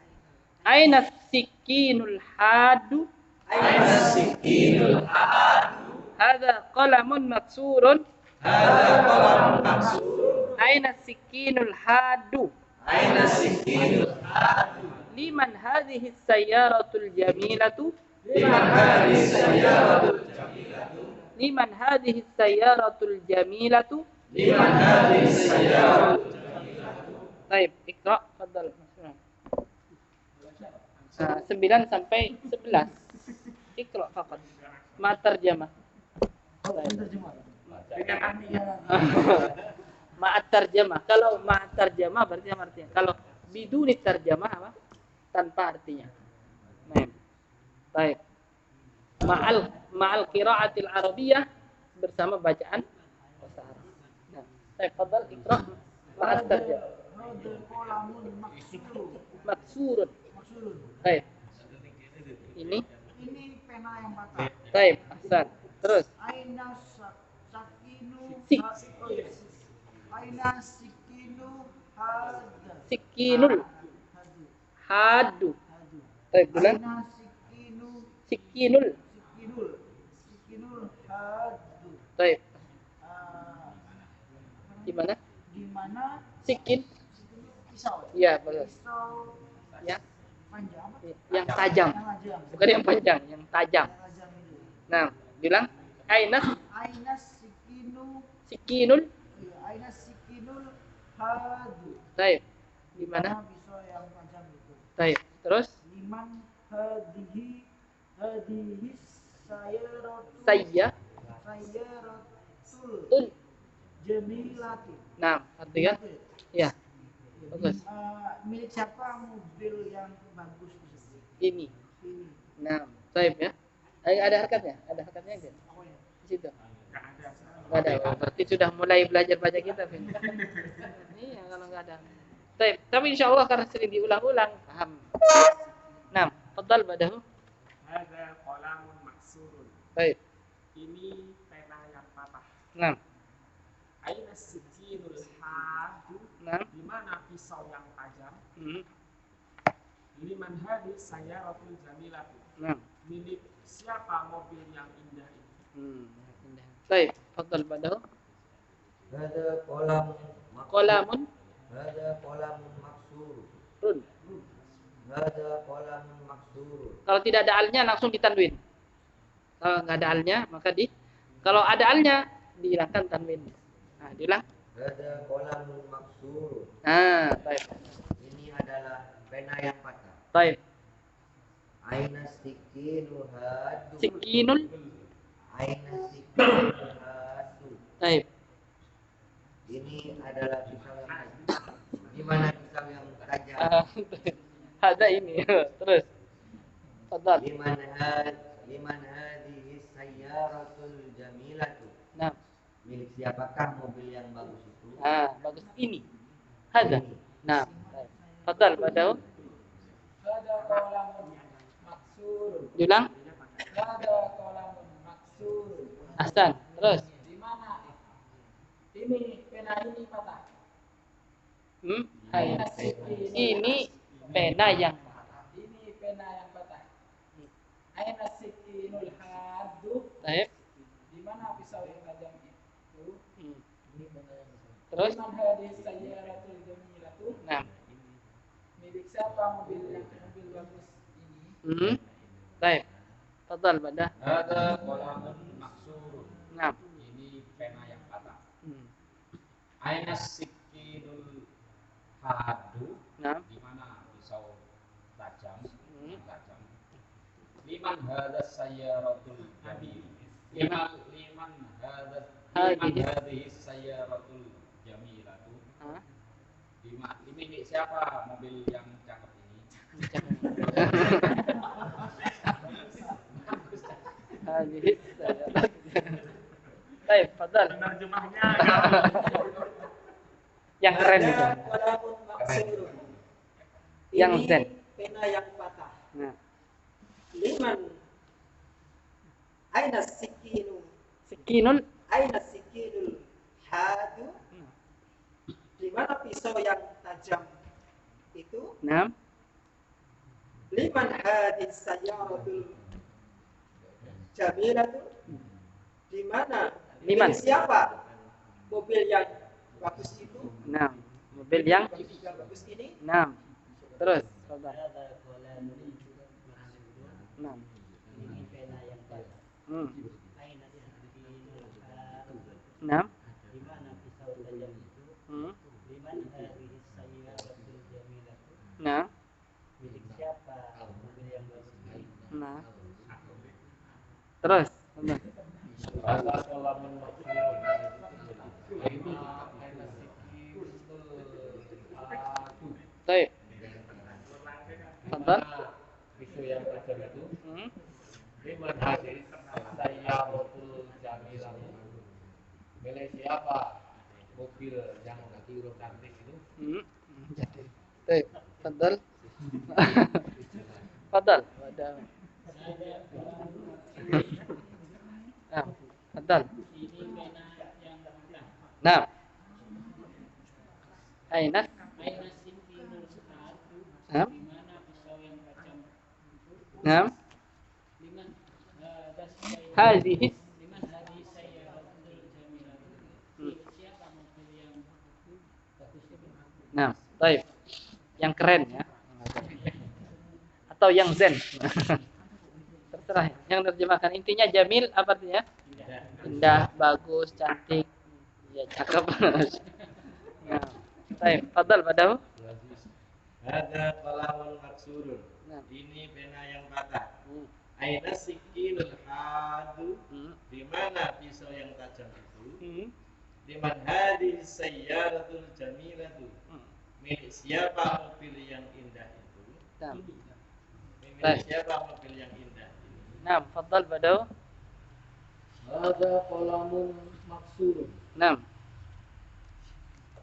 Aina sikkinul hadu? Hadza qalamun maksurun. Aina sikkinul hadu? Liman hadhihi sayyaratul jamilatu? Liman hadhihi sayyaratul jamilatu? Baik, Iqra, fadal. 9 sampai 11. Iqra faqat. Ma tarjamah. Ma'at tarjamah. Kalau ma'at tarjamah berarti apa artinya? Kalau biduni tarjamah apa? Tanpa artinya. Baik. Ma'al qira'atil arabiyah bersama bacaan bahasa Arab. Nah, baik, fadal Iqra ma'at tarjamah. Maksurun. Baik. Ini pena yang patah. baik, ahsan. Terus Aina sakinu Sik. Aina sikinu hada. sikinul hadu. Baik, bulan Aina sikinu sikinul. sikinul hadu. Baik. Ah, Di mana? di mana Sikin. pisau? Iya, betul. Pisau Ya, panjang apa? yang tajam. Yang tajam. Bukan yang panjang, yang tajam. Yang tajam itu. Nah, bilang aina Aina sikinu Sikinul. Aina sikinul hadu. Taib. Di mana? Pisau yang tajam itu. Taib. Terus Liman hadihi sayaratul tul. jamilatu. Nah, artinya ya. Bagus. Milik siapa mobil yang bagus tersebut? Ini. Ini. Nah, taib ya. Ada harkatnya? Ada harkatnya enggak? Oh ya. Di situ. Nggak ada. Nggak ada. Oh, berarti sudah mulai belajar baca kitab ini. Iya, kalau nggak ada. Taib. Tapi insya Allah karena sering diulang-ulang, paham. Nah, fadhal badahu. Hadza qalamun maksurun. Taib. Ini pena yang patah. Nah, Aina sikinul hadu. nah. Di mana pisau yang tajam? Hmm. Liman hadhi sayyaratul jamilatu. Nah. Milik siapa mobil yang indah ini? Indah. Taib. Fadhal badahu. Hada qolamun Qalamun Hada qolamun maksur. run. Hada qolamun maksur. Kalau tidak ada alnya langsung ditanwin. Kalau nggak ada alnya maka kalau ada alnya dihilangkan tanwin. Nah, diulang. Hada qolamun maksur. Nah, taib. Ini adalah pena yang patah. Taib. Aina sikinu hadu. Sikinul. Aina sikinu hadu. Taib. Ini adalah pisau yang tajam. Di mana pisau yang tajam? Ada ini. Terus. Fadhal. Liman hadhihi sayyaratul jamilatu. Nah. Milik siapakah mobil yang bagus itu? Bagus ini. Ada. Nah. Fadhal badahu. Hada qalamun maksur. Diulang. Hada qalamun maksur. Ahsan. Terus. Di mana ini pena ini patah? Aina ini pena yang Ini pena yang patah. Aina sikinul hadu. taib. Di mana pisau yang tajam itu? Terus. Liman hadhihi sayyaratul jamilatu. Nah. Milik siapa mobil bagus ini? Taib. Fadhal badah. Hada qalamun maksur. Nah. Ini pena yang patah. Aina sikinul hadu. Nah. Di mana pisau tajam? Tajam. Liman hadza sayyaratul jamil. Liman hadhihi sayyaratul jamilatu. Milik siapa mobil yang cakep ini? Baik, fadhal. Penerjemahnya Yang keren itu. Qalamun maksur. Yang Ini zen. pena yang patah. Nah. Liman aina sikinu Sikinul. aina sikinul hadu. Di mana pisau yang tajam itu? Nah. Liman hadis sayyaratul jamilatu. Di mana? Liman. Milik siapa mobil yang bagus itu? Nah. Mobil yang bagus ini? nah. Terus, fadhal. Nah. Nah. Nah. Nah. Terus. Hada qalamun maksur. Ini aina sikinul hadu. Baik. Fadhal. Pisau yang tajam itu. Liman hadhihi sayyaratul jamilah. Milik siapa mobil yang biru cantik itu? Baik, fadhal. Fadhal. Nah, fadhal. Nah. Aina. Nah. Nah. Hadhihi. Nah, baik. Yang keren ya. Atau yang zen. Terserah. Yang terjemahkan intinya jamil apa artinya? indah, bagus, cantik. Ya, cakep. Nah, baik, fadal padamu. Ada kalamun maksurun. Nah. Ini pena yang patah. Aina sikilul hadu. Di mana pisau yang tajam itu? Di man hadhihi sayyaratul jamilatu. Milik siapa mobil yang indah itu? Nah. Milik siapa mobil yang indah itu? Nah, fadal padamu. Ada kalamun maksurun. Nah.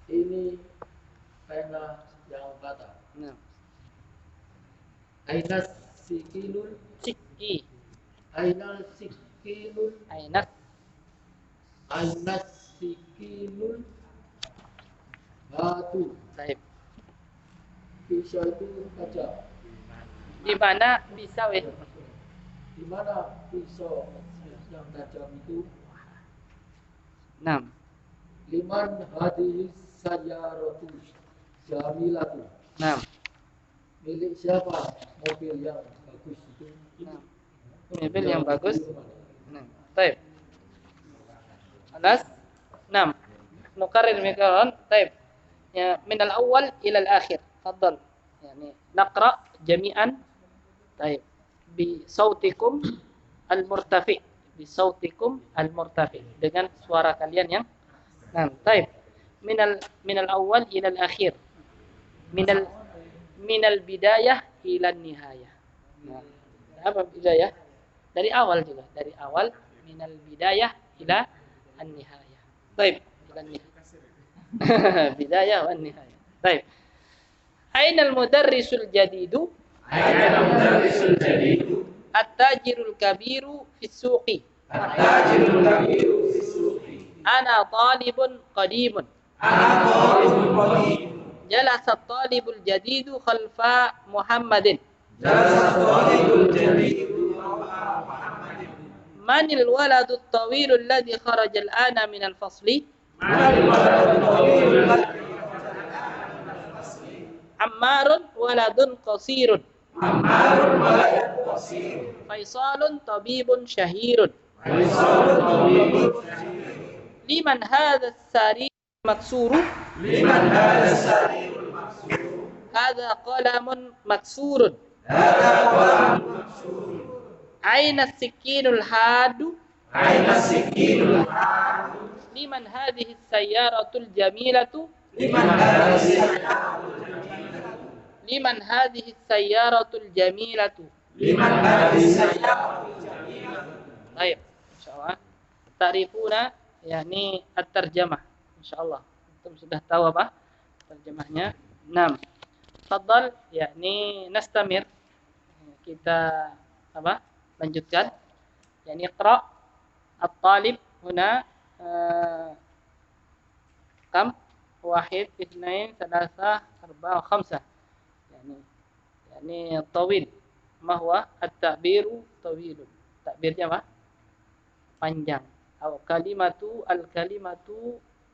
Ini pena yang patah. Nah. Aina sikilul. Siki. Aina sikilul. Ainak. Aina sikilul. Hatu. Baik. Pisau itu tajam. Di mana pisau ya? Di mana pisau yang tajam itu? 6. Liman hadhihi sayyaratu jamilatu. 6. Milik siapa mobil yang bagus itu? Mobil yang bagus. Baik. Alas 6. Nukarrir mikaran. Baik. Ya, min al-awwal ila al-akhir. Fadal. Yani naqra jami'an. Baik. Bi sautikum al-murtafi. Bi sautikum al-murtafi. Dengan suara kalian yang baik. Min al-awwal ila al-akhir. Min al-bidayah ila nihayah. Nah, apa bidayah? Dari awal juga, dari awal minal bidayah ila an-nihayah. Baik, ila an-nihayah. Bidayah wa an-nihayah. Baik. Aina al-mudarrisul jadidu? Aina al-mudarrisul jadidu? At-tajirul kabiru fis suqi. At-tajirul kabiru fis suqi. Ana talibun qadimun. Ana talibun qadimun. Jalasa at-talibul jadidu khalfa Muhammadin. Jalasa at-talibul jadidu. من الولد الطويل الذي خرج الآن من الفصل؟ عمار ولد قصير. فيصال طبيب شهير. لمن هذا السرير المكسور؟ هذا قلم مكسور. أين السكين الحاد؟ لمن هذه السيارة الجميلة؟ لمن هذه السيارة الجميلة؟ طيب إن شاء الله تعرفون يعني الترجمة إن شاء الله. Antum sudah tahu apa terjemahnya? 6. Tafadhal, yakni nastamir. Kita apa? Lanjutkan. Yani iqra at-talib huna kam? 1 2 3 4 5. Yani tawil. Ma huwa at-ta'biru tawilun. Takbirnya apa? Panjang. Atau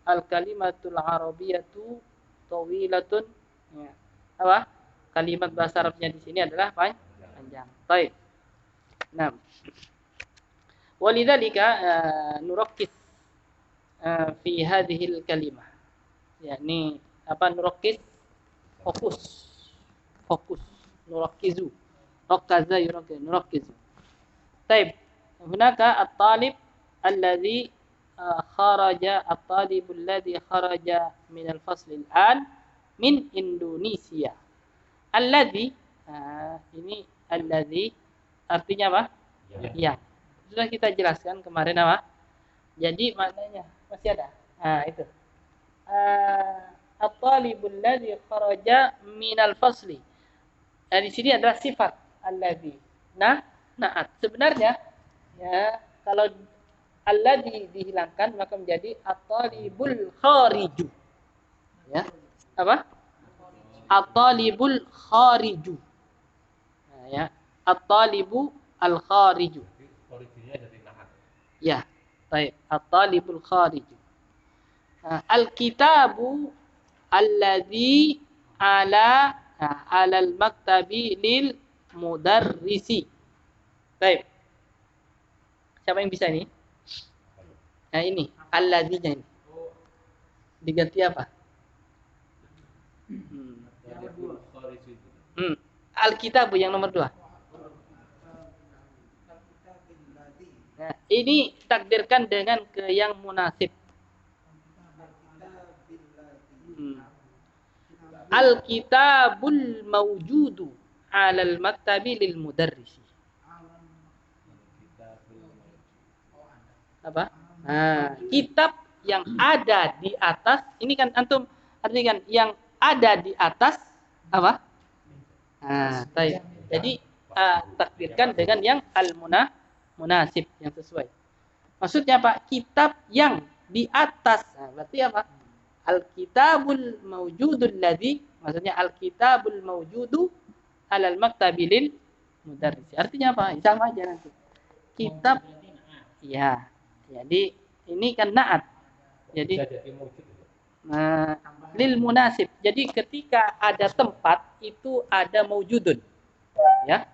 al-kalimatul arabiyatu tawilatun. Ya. Apa? Kalimat bahasa Arabnya di sini adalah panjang. Baik. Nah. Walidzalika nurakkis fi hadhihi al-kalimah. Yani apa nurakkis? Fokus. Nurakkizu. Rakaza yurakkiz. Nurakkizu. Baik. Hunaka at-talib alladhi kharaja at-talib alladhi kharaja min al-fasl al-an min Indonesia. Alladhi ini alladhi artinya apa? Ya. Sudah kita jelaskan kemarin apa? Jadi maknanya masih ada. Itu. At-talibul ladzi kharaja minal fasli. Di sini adalah sifat alladzi. Na'at. Sebenarnya ya kalau alladzi dihilangkan maka menjadi at-talibul khariju. Ya. Apa? At-talibul khariju. Nah, ya. At-talibu al-khariju. Originnya dari nahat. Ya, baik. At-talibul khariju. Al-kitabu alladzi ala al-maktabi lil mudarrisi. Baik. Siapa yang bisa ini? Nah ini alladzinya ini diganti apa? Alkitab yang nomor 2. Nah, ini takdirkan dengan ke yang munasib. Alkitabul mawjudu alal maktabi lil mudarrisi. Apa? Nah, kitab yang ada di atas, ini kan antum artikan yang ada di atas apa? Nah, jadi takdirkan dengan yang munasib yang sesuai. Maksudnya Pak, kitab yang di atas. Nah, berarti apa? Al-kitabul mawjudul ladzi, maksudnya al-kitabul mawjudu alal maktabi lil mudarris. Artinya apa? Sama aja nanti. Kitab ya. Jadi ini kan naat. Jadi lil munasib. Jadi ketika ada tempat itu ada mawjudun. Ya.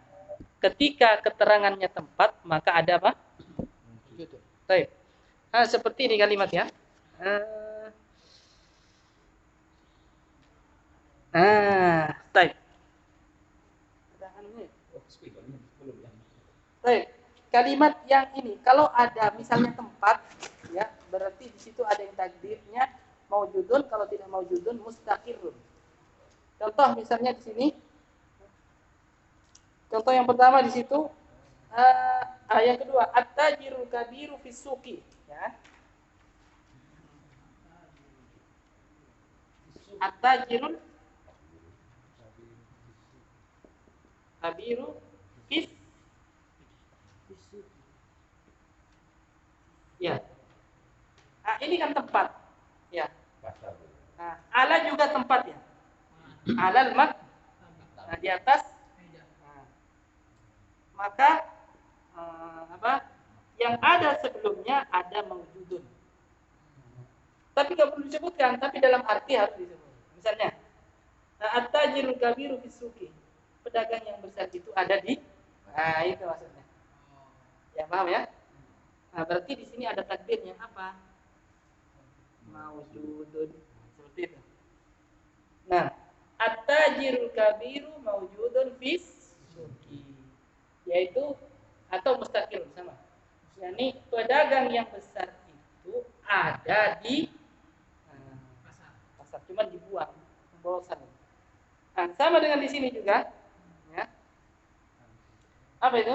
Ketika keterangannya tempat, maka ada apa? Mawjudun. Baik. Nah, seperti ini kalimat ya. Baik. Baik. Kalimat yang ini, kalau ada misalnya tempat, ya berarti di situ ada yang takdirnya maujudun, kalau tidak maujudun mustaqirrun. Contoh misalnya di sini. Contoh yang pertama di situ, yang kedua, at-tajirul kabiru fis suqi, ya. At-tajirul kabiru fis ya. Nah, ini kan tempat. Ya. Nah, ala juga tempat ya. Alal mak. Nah, di atas. Nah, maka apa? Yang ada sebelumnya ada mawjudun. Tapi nggak perlu disebutkan, tapi dalam arti harus disebut. Misalnya, at-tajirul kabiru fis suqi. Pedagang yang besar itu ada di. Nah, itu maksudnya. Ya, paham ya? Nah, berarti di sini ada takdirnya apa? Mawjudun. Seperti itu. Nah, at-tajirul kabiru mawjudun fis suqi. Yaitu atau mustaqil sama. Yani pedagang yang besar itu ada di pasar. Cuma dibuang, pemborosan. Nah, sama dengan di sini juga. Ya. Apa itu?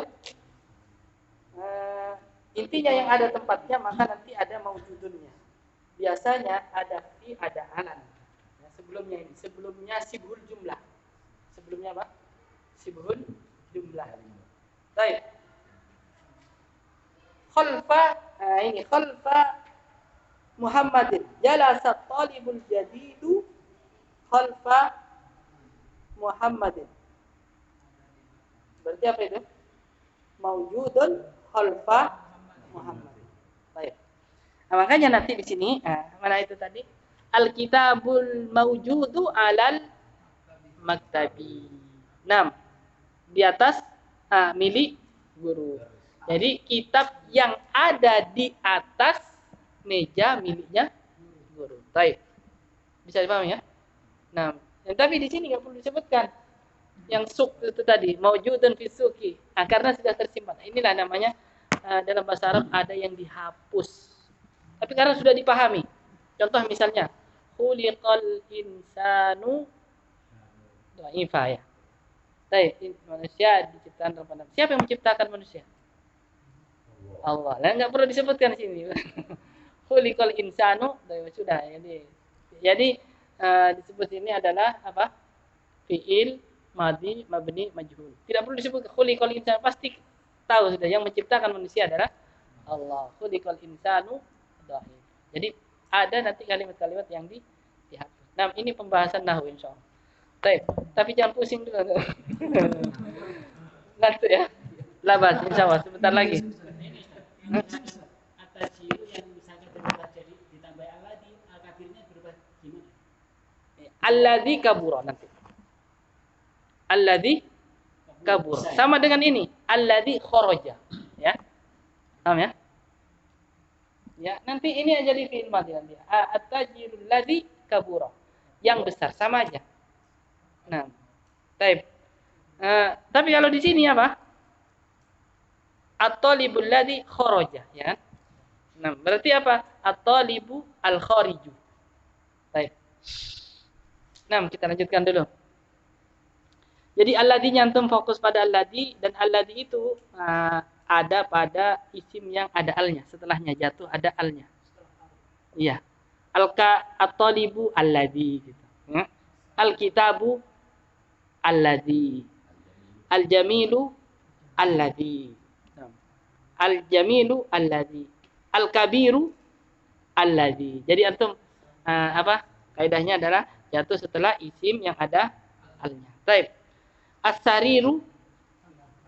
Intinya yang ada tempatnya maka nanti ada mawjudunnya. Biasanya ada fi, ada alan. Ya, sebelumnya ini, sebelumnya sibhul jumlah. Sebelumnya apa? Sibhul jumlah. Baik. Khalfa, ini khalfa Muhammadin. Jalasa talibul jadidu khalfa Muhammadin. Berarti apa itu? Mawjudun khalfa Muhammad. Baik. Nah, makanya nanti di sini, mana itu tadi? Al-kitabul mawjudu alal maktabi. 6. Di atas milik guru. Jadi kitab yang ada di atas meja miliknya guru. Baik. Bisa dipahami ya? Nah, tapi di sini nggak perlu disebutkan. Yang suk itu tadi, mawjudun fi suqi. Karena sudah tersimpan. Inilah namanya dalam bahasa Arab ada yang dihapus. Tapi karena sudah dipahami. Contoh misalnya, khuliqal insanu dha'ifa ya. Baik, manusia diciptakan dalam pandang. Siapa yang menciptakan manusia? Allah. Lah enggak perlu disebutkan di sini. Khuliqal insanu dha'ifa sudah. Jadi disebut ini adalah apa? Fi'il madhi mabni majhul. Tidak perlu disebut khuliqal insanu, pasti tahu sudah yang menciptakan manusia adalah Allah. Khuliqal insanu dha'if. Jadi ada nanti kalimat-kalimat yang dihapus. Nah, ini pembahasan nahwu insyaallah. Baik, tapi jangan pusing dulu. Nanti ya. Labas insyaallah sebentar lagi. At-tajir yang misalnya berubah jadi ditambah alladzi, al-kabirnya berubah gimana? Alladzi kabura nanti. Alladzi kabura. Sama dengan ini, alladzi kharaja, ya. Paham ya? Ya, nanti ini aja di fi'il madhi nanti. At-tajirul ladzi kabura. Yang besar sama aja. Nah, baik. Tapi kalau di sini apa? At-talibul ladzi kharaja, ya kan? Nah, berarti apa? At-talibu al-khariju. Baik. Nah, kita lanjutkan dulu. Jadi alladzi nyantum fokus pada alladzi, dan alladzi itu ada pada isim yang ada alnya, setelahnya jatuh ada alnya. Iya. At-talibu alladzi gitu. Ya. Al-kitabu alladzi. Al-jamilu alladzi. Al-jamilu alladzi. Al-kabiru alladzi. Jadi antum kaidahnya adalah jatuh setelah isim yang ada alnya. Baik. As-sariru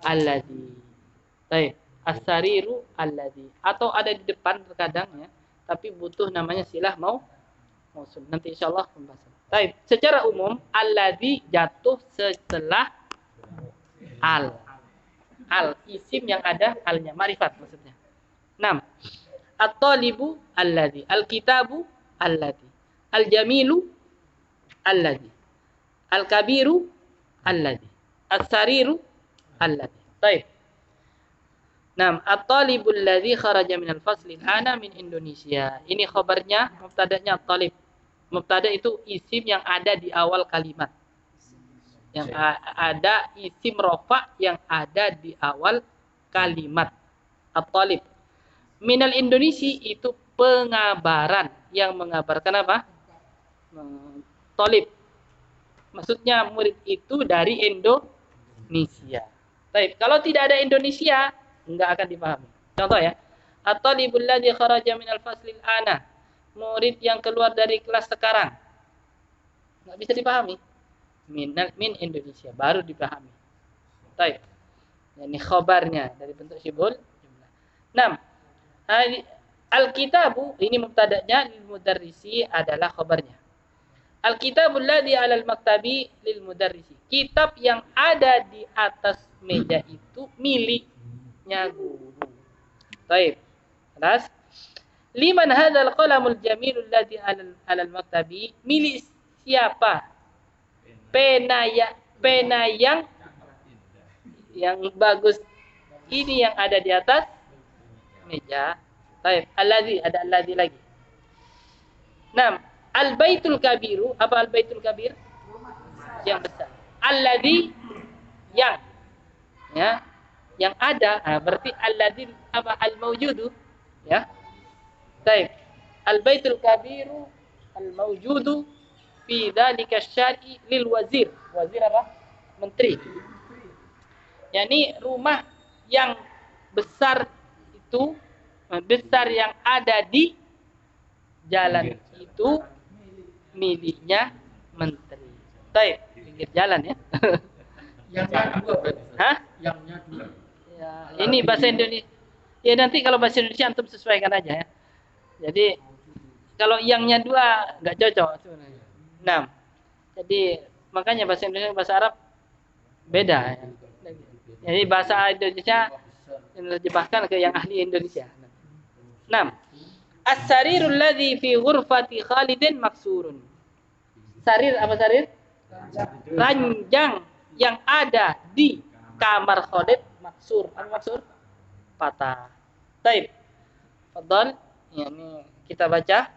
alladzi. Baik. As-sariru alladzi. Atau ada di depan terkadang ya, tapi butuh namanya silah mausul. Nanti insyaallah pembahasan. Baik. Secara umum alladzi jatuh setelah al. Al isim yang ada alnya, ma'rifat maksudnya. 6. At-talibu alladzi. Al-kitabu alladzi. Al-jamilu alladzi. Al-kabiru alladzi. As-sariru alladzi. Baik. 6. At-talibul ladzi kharaja minal fasli al-ana min Indonesia. Ini khabarnya, mubtada'nya at-talib. Mubtada' itu isim yang ada di awal kalimat. Yang ada isim rofa yang ada di awal kalimat. At-talib. Minal Indonesia itu pengabaran. Yang mengabarkan apa? Talib. Maksudnya murid itu dari Indonesia. Baik, kalau tidak ada Indonesia, enggak akan dipahami. Contoh ya. At-talibul ladzi kharaja minal faslil ana. Murid yang keluar dari kelas sekarang. Enggak bisa dipahami. Min Indonesia baru dipahami. Baik. Ini khabarnya dari bentuk syibul jumlah. 6. Al-kitabu ini mubtada'nya lil mudarrisi adalah khabarnya. Al-kitabul ladzi 'alal maktabi lil mudarrisi. Kitab yang ada di atas meja itu miliknya guru. Baik. Terus liman hadzal qalamul jamilul ladzi 'alal maktabi? Milik siapa? Pena yang bagus ini yang ada di atas meja. Baik, alladzi ada alladzi lagi. 6. Al-baitul kabiru, apa al-baitul kabir? Yang besar. Alladzi yang ya, yang ada. Berarti alladzi apa al-maujudu ya. Baik. Al-baitul kabiru al-maujudu fi dzalika syar'i lil wazir. Wazir apa? Menteri. Yani rumah yang besar itu, besar yang ada di jalan itu miliknya menteri. Baik, pinggir jalan ya. Yangnya dua berarti. Hah? Yangnya dua. Ya, ini bahasa Indonesia. Ya nanti kalau bahasa Indonesia antum sesuaikan aja ya. Jadi kalau yangnya dua nggak cocok sebenarnya. 6. Jadi makanya bahasa Indonesia bahasa Arab beda ya. Jadi bahasa Indonesia diterjemahkan ke yang ahli Indonesia. 6. As-sarirul ladzi fi ghurfati Khalidin maksurun. Sarir apa sarir? Ranjang yang ada di kamar Khalid maksur. Apa maksur? Patah. Baik. Fadhal, ini kita baca.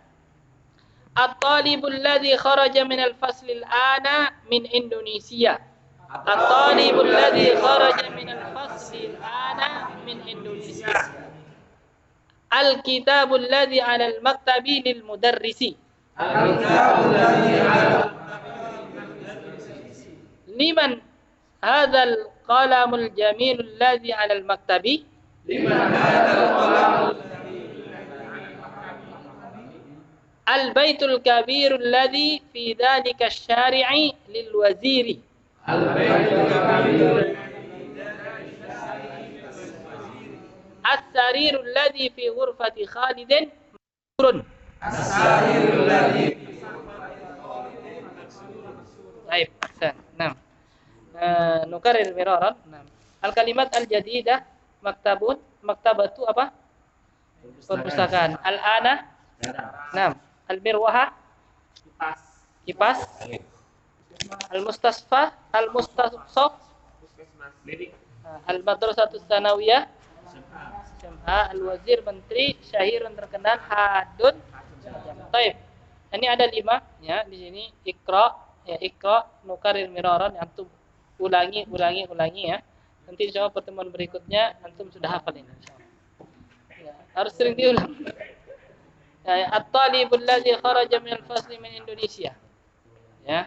At-talibul ladzi kharaja minal faslil ana min Indonesia. At-talibul ladzi kharaja minal faslil ana min Indonesia. Al-kitabul ladzi 'alal maktabi lil mudarrisi. Al-kitabul ladzi 'alal liman hadzal qalamul jamilul ladzi 'alal maktabi. Liman hadzal qalamul al-baitul kabirul ladzi fi dzalika asy-syari'i lil waziri. Al-baitul kabirul as-sarirul ladzi fi ghurfati Khalidin maksurun. As-sarirul ladzi fi ghurfati Khalidin maksurun. Baik, ahsan. 6. Nukarrir miraran. 6. Al-kalimat al-jadidah maktabun, maktabatu apa? perpustakaan. Al-ana, nah, al-mirwaha, kipas, al-mustasfa, al-mustasaf, al-madrasatus tsanawiyah, al-wazir, menteri, syahirun, terkenal, hadun. Baik. Ini ada 5 ya di sini. Iqra, ya iqra, nukarir miraran, antum ulangi ya. Nanti insyaallah pertemuan berikutnya antum sudah hafal ini insyaallah. Ya, harus sering diulang. Ya, at-talibul ladzi kharaja minal fasli min Indonesia. Ya.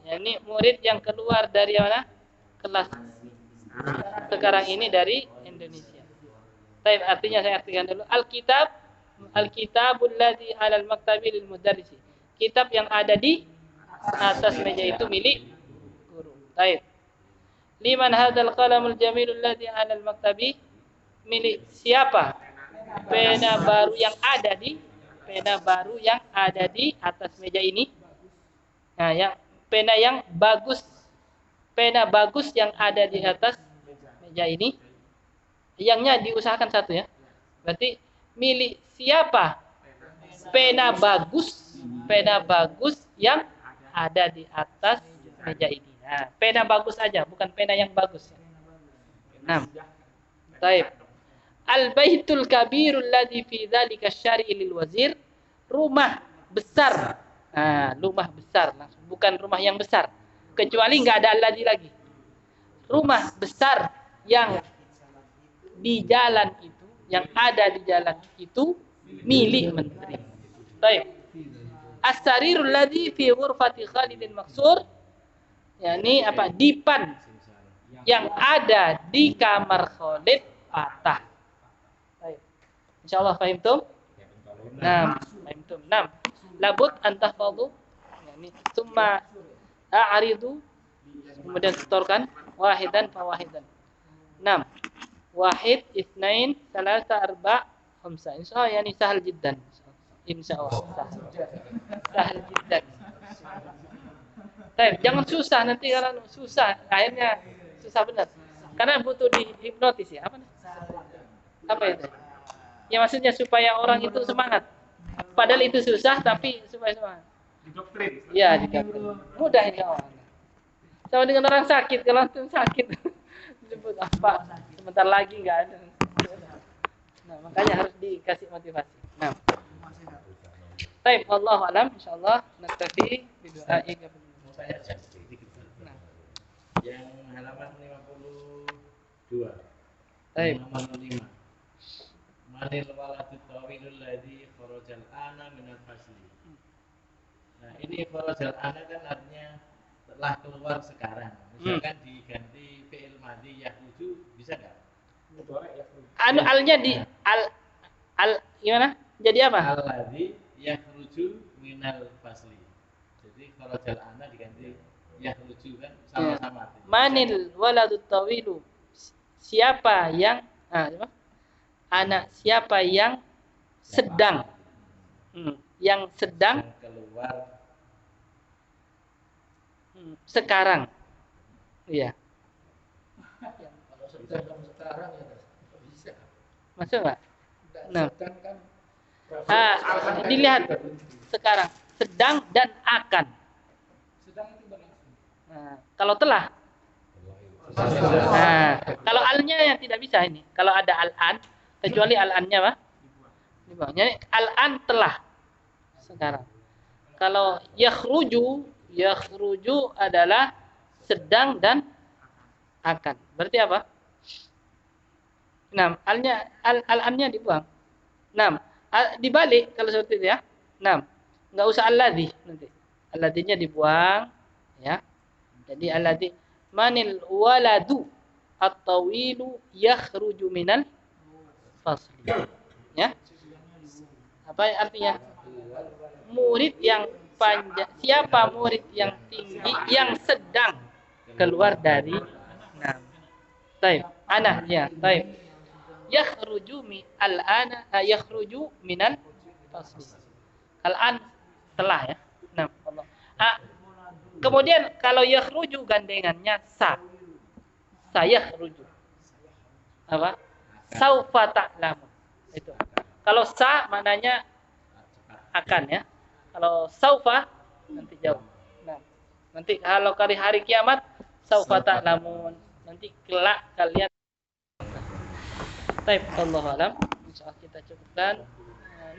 Ya, ini murid yang keluar dari mana? Kelas sekarang ini dari Indonesia. Baik, artinya saya artikan dulu. Al-kitabul ladzi 'alal maktabi lil mudarrisi. Kitab yang ada di atas meja itu milik guru. Baik. Liman hadzal qalamul jamilul ladzi 'alal maktabi? Milik siapa? Pena baru yang ada di atas meja ini. Nah, yang pena yang bagus. Pena bagus yang ada di atas meja ini. Yangnya diusahakan satu ya. Berarti milik siapa pena bagus yang ada di atas meja ini. Nah, pena bagus aja, bukan pena yang bagus. Nah, baik. Al-baitul kabirul ladzi fi dzalika syari'i lil wazir, rumah besar. Nah, rumah besar langsung, bukan rumah yang besar. Kecuali enggak ada alladzi lagi. Rumah besar yang di jalan itu, yang ada di jalan itu milik menteri. Baik. As-sarirul ladzi fi ghurfati Khalidin Maksur, yakni apa? Dipan yang ada di kamar Khalid patah. Baik. Insyaallah fahimtum? Nah, fahimtum. Nah, labud an tahfadhu, yakni tsumma a'ridu, kemudian setorkan wahidan fa wahidan. 6. Wahid, itsnain, salasa, arba', khamsa. Insyaallah yani sahal jiddan. Insyaallah sahal jiddan. Baik, jangan susah nanti, kalau susah akhirnya susah benar. Karena butuh dihipnotis ya. Apa itu? Ya maksudnya supaya orang itu semangat. Padahal itu susah tapi supaya semangat. Didoktrin. Iya, didoktrin. Mudah insyaallah. Sama dengan orang sakit, kalau antum sakit disebut apa? Sebentar lagi nggak ada. Nah, makanya harus dikasih motivasi. Nah, baik, wallahu alam, insyaallah naktafi bi du'a'i qabla. Nah, yang halaman 52. Baik. Halaman 5. Manil waladut tawilul ladzi kharajal ana minal fasli. Nah, ini kharajal ana kan artinya telah keluar sekarang. Misalkan diganti fi'il madhi yakhruju, bisa enggak? Anu alnya di al gimana? Jadi apa? Alladzi yakhruju minal fasli. Jadi kharajal ana diganti yakhruju kan sama-sama artinya. Manil waladut tawilu. Siapa yang anak siapa yang sedang yang sedang keluar sekarang. Iya. Kalau sedang sekarang ya bisa. Masuk enggak? Nah. Sedang kan Dilihat sekarang sedang dan akan. Sedang itu berlangsung. Nah, kalau telah. Nah, kalau alnya yang tidak bisa ini. Kalau ada al-an, kecuali al-annya apa? Dibuang. Jadi al-an telah sekarang. Kalau yakhruju adalah sedang dan akan. Berarti apa? 6. Al-annya dibuang. 6. Dibalik kalau seperti itu ya. 6. Enggak usah alladzi nanti. Alladzinya dibuang ya. Jadi alladzi manil waladu at-tawilu yakhruju minal fasli. Ya. Apa artinya? Murid yang panjang, siapa murid yang tinggi yang sedang keluar dari taib ana ya taib yakhruju mi al-ana yakhruju minal fasli. Al-an telah ya. Nah, Allah. Kemudian kalau yakhruju gandengannya sa yakhruju. Apa? Saufa ta'lamun. Itu. Kalau sa maknanya akan ya. Kalau saufa nanti jauh. Nah, nanti kalau hari kiamat saufa ta'lamun. Nanti kelak kalian. Baik, wallahu alam. Insyaallah kita cukupkan.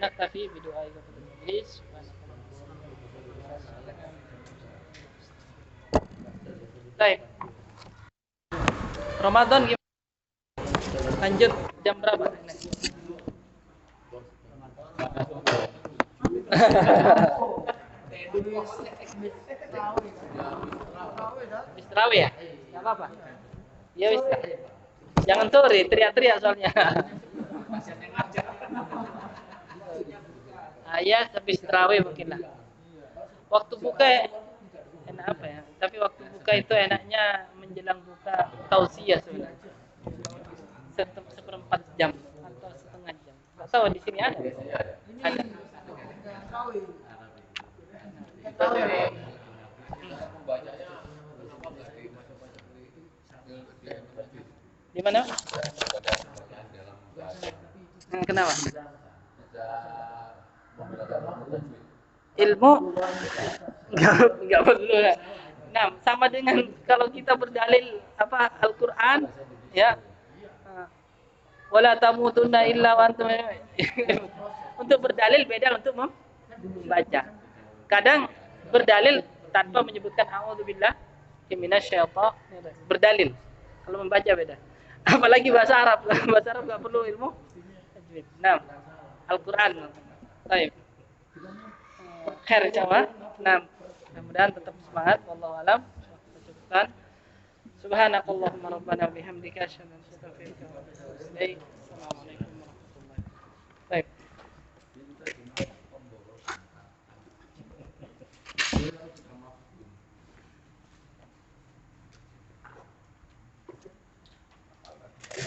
Naktafi bidu'a kepada majlis. Baik. Ramadan gimana? Lanjut jam berapa? Habis tarawih ya? Enggak apa-apa. Ya wis. Jangan sore, teriak-teriak soalnya. Ya, habis tarawih mungkin lah. Waktu buka enak apa ya? Tapi waktu buka itu enaknya menjelang buka tausiah sebenarnya. Seperempat jam atau setengah jam. Nggak tahu di sini ada. Ada. Di mana? Kenapa? Ilmu enggak perlu. Nah, sama dengan kalau kita berdalil apa Al-Qur'an ya. Wala tamutunna illa wa antum. Untuk berdalil beda untuk membaca. Kadang berdalil tanpa menyebutkan a'udzubillah minasyaitonir. Berdalil. Kalau membaca beda. Apalagi bahasa Arab. Bahasa Arab enggak perlu ilmu tajwid. Nah, Al-Qur'an. Baik. Khair insyaallah. Nah, mudah-mudahan tetap semangat. Wallahu alam. Cukupkan. Subhanakallahumma rabbana wa bihamdika asyhadu an la ilaha illa anta astaghfiruka wa atubu ilaik. Assalamualaikum.